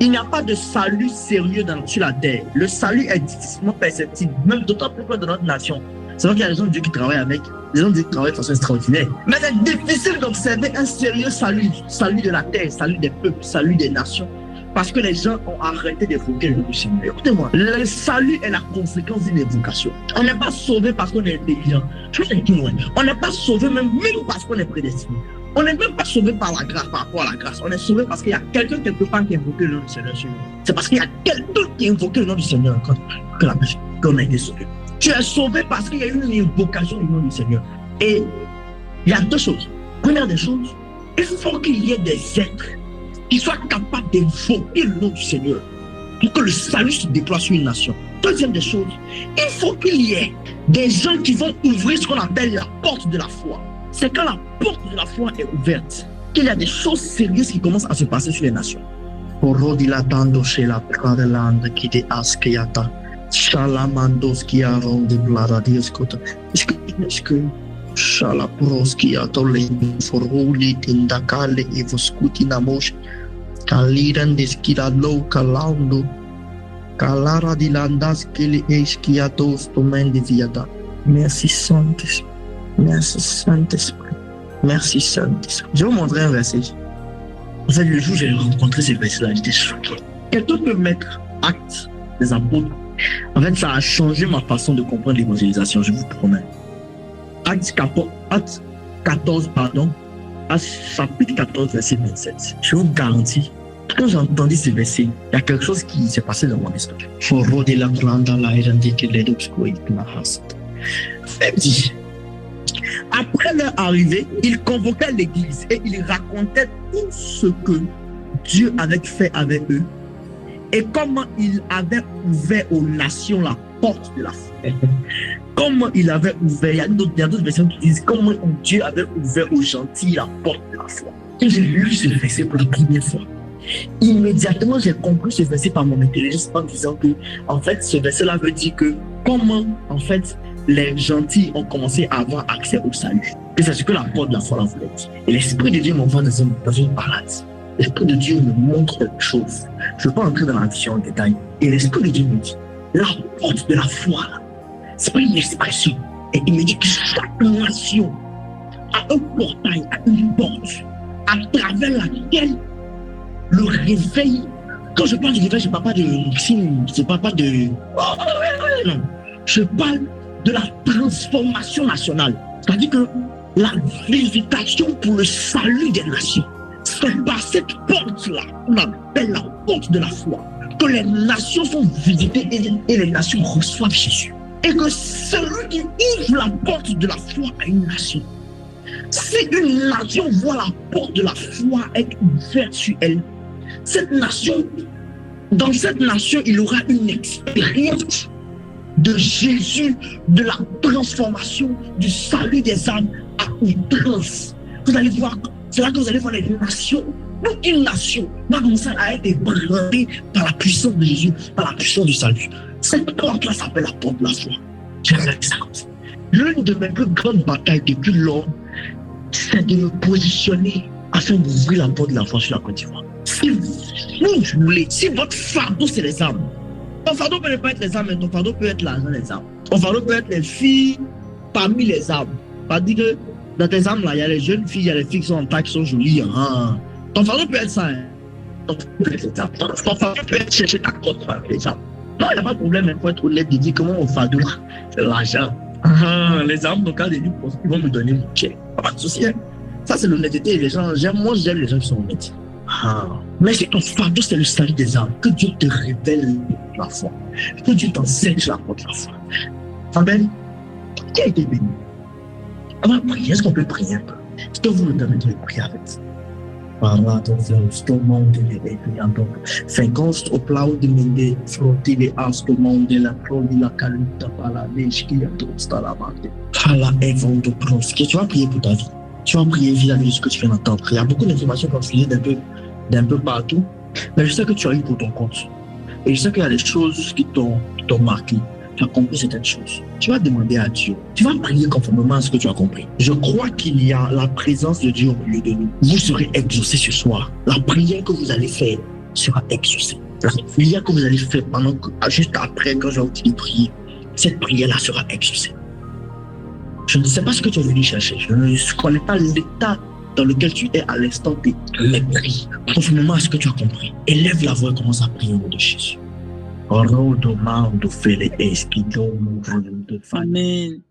Il n'y a pas de salut sérieux sur la terre. Le salut est difficilement perceptible, même d'autant plus que dans notre nation. C'est vrai qu'il y a des gens de Dieu qui travaillent avec, des gens de Dieu qui travaillent de façon extraordinaire. Mais c'est difficile d'observer un sérieux salut de la terre, salut des peuples, salut des nations. Parce que les gens ont arrêté d'évoquer le nom du Seigneur. Écoutez-moi, le salut est la conséquence d'une évocation. On n'est pas sauvé parce qu'on est intelligent. Je vais plus loin. On n'est pas sauvé même parce qu'on est prédestiné. On n'est même pas sauvé par la grâce, par rapport à la grâce. On est sauvé parce qu'il y a quelqu'un quelque part qui a invoqué le nom du Seigneur sur nous. C'est parce qu'il y a quelqu'un qui a invoqué le nom du Seigneur qu'on a été sauvé. Tu es sauvé parce qu'il y a eu une invocation du nom du Seigneur. Et il y a deux choses. Première des choses, il faut qu'il y ait des êtres qui soient capables d'invoquer le nom du Seigneur pour que le salut se déploie sur une nation. Deuxième des choses, il faut qu'il y ait des gens qui vont ouvrir ce qu'on appelle la porte de la foi. C'est quand la porte de la foi est ouverte qu'il y a des choses sérieuses qui commencent à se passer sur les nations. Est-ce que Shalaproski atole foruli tindakale evoskuti namosh kaliran deskilalo kalaundo kalara dilandas kele eskiatos tomen de viada. Merci Saint-Esprit. Merci Saint-Esprit. Merci Saint-Esprit. Je vais vous montrer un verset. En fait, le jour où j'ai rencontré ce verset-là, j'étais choqué. Quelqu'un peut mettre Actes des Apôtres. En fait, ça a changé ma façon de comprendre l'évangélisation, je vous promets. Acte 14, chapitre 14, verset 27. Je vous garantis, quand j'ai entendu ce verset, il y a quelque chose qui s'est passé dans mon esprit. Dit, après leur arrivée, ils convoquaient l'église et ils racontaient tout ce que Dieu avait fait avec eux et comment il avait ouvert aux nations la porte de la foi. Comment il avait ouvert, il y a d'autres versions qui disent comment Dieu avait ouvert aux gentils la porte de la foi. Quand j'ai lu ce verset pour la première fois, immédiatement j'ai compris ce verset par mon intelligence en disant que, en fait, ce verset-là veut dire que comment, en fait, les gentils ont commencé à avoir accès au salut. Et c'est ce que la porte de la foi voulait dire. Et l'Esprit de Dieu m'envoie dans une balade. L'Esprit de Dieu me montre quelque chose. Je ne veux pas entrer dans la vision en détail. Et l'Esprit de Dieu me dit, la porte de la foi, c'est pas une expression. Et il me dit que chaque nation a un portail, a une porte, à travers laquelle le réveil, quand je parle du réveil, je ne parle pas de signe, je ne parle pas de... Non, je parle de la transformation nationale. C'est-à-dire que la visitation pour le salut des nations, c'est par cette porte-là, qu'on appelle la porte de la foi, que les nations sont visitées et les nations reçoivent Jésus. Et que celui qui ouvre la porte de la foi à une nation, si une nation voit la porte de la foi être ouverte sur elle, dans cette nation, il aura une expérience de Jésus, de la transformation, du salut des âmes à outrance. Vous allez voir, c'est là que vous allez voir les nations. Toute une nation va commencer à être ébranlée par la puissance de Jésus, par la puissance du salut. Cette porte-là s'appelle la porte de la foi. J'ai regardé ça comme ça. L'une de mes plus grandes batailles depuis lors, c'est de me positionner afin d'ouvrir la porte de la foi sur la Côte d'Ivoire. Si vous voulez, si votre fardeau c'est les armes, ton fardeau peut ne pas être les armes, mais ton fardeau peut être l'argent des armes. Ton fardeau peut être les filles parmi les armes. C'est-à-dire que dans tes armes là, il y a les jeunes filles, il y a les filles qui sont en tas, qui sont jolies. Ton fardeau peut être ça. Hein. Tu peux chercher ta cote par exemple. Non, il n'y a pas de problème, il faut être honnête de dire comment on va c'est l'argent. Les armes locales, ils vont me donner mon chèque. Pas de souci. Ça, c'est l'honnêteté. Les gens, moi, j'aime les gens qui sont honnêtes. Mais c'est ton fardeau, c'est le salut des âmes. Que Dieu te révèle la foi. Que Dieu t'enseigne la foi de la foi. Amen. Qui a été béni? On va prier. Est-ce qu'on peut prier un peu? Est-ce que vous me permettez de prier avec vous? Para Deus, tomando ele recriando, fengos o plau de mende, frotile asto monde la prodi la caluta para l'esquia tosta la mate. Hala evon de proski. Tu vas prier pour ta vie. Tu vas prier vis-à-vis de ce que tu viens d'entendre. Il y a beaucoup d'informations qu'on suit d'un peu partout, mais je sais que tu as eu pour ton compte. Et je sais qu'il y a des choses qui t'ont marqué. Tu as compris certaines choses. Tu vas demander à Dieu. Tu vas prier conformément à ce que tu as compris. Je crois qu'il y a la présence de Dieu au milieu de nous. Vous serez exaucés ce soir. La prière que vous allez faire sera exaucée. La prière que vous allez faire juste après, quand je vais vous prier, cette prière-là sera exaucée. Je ne sais pas ce que tu es venu chercher. Je ne connais pas l'état dans lequel tu es à l'instant T. Mais prie conformément à ce que tu as compris. Élève la voix et commence à prier au nom de Jésus. Amen.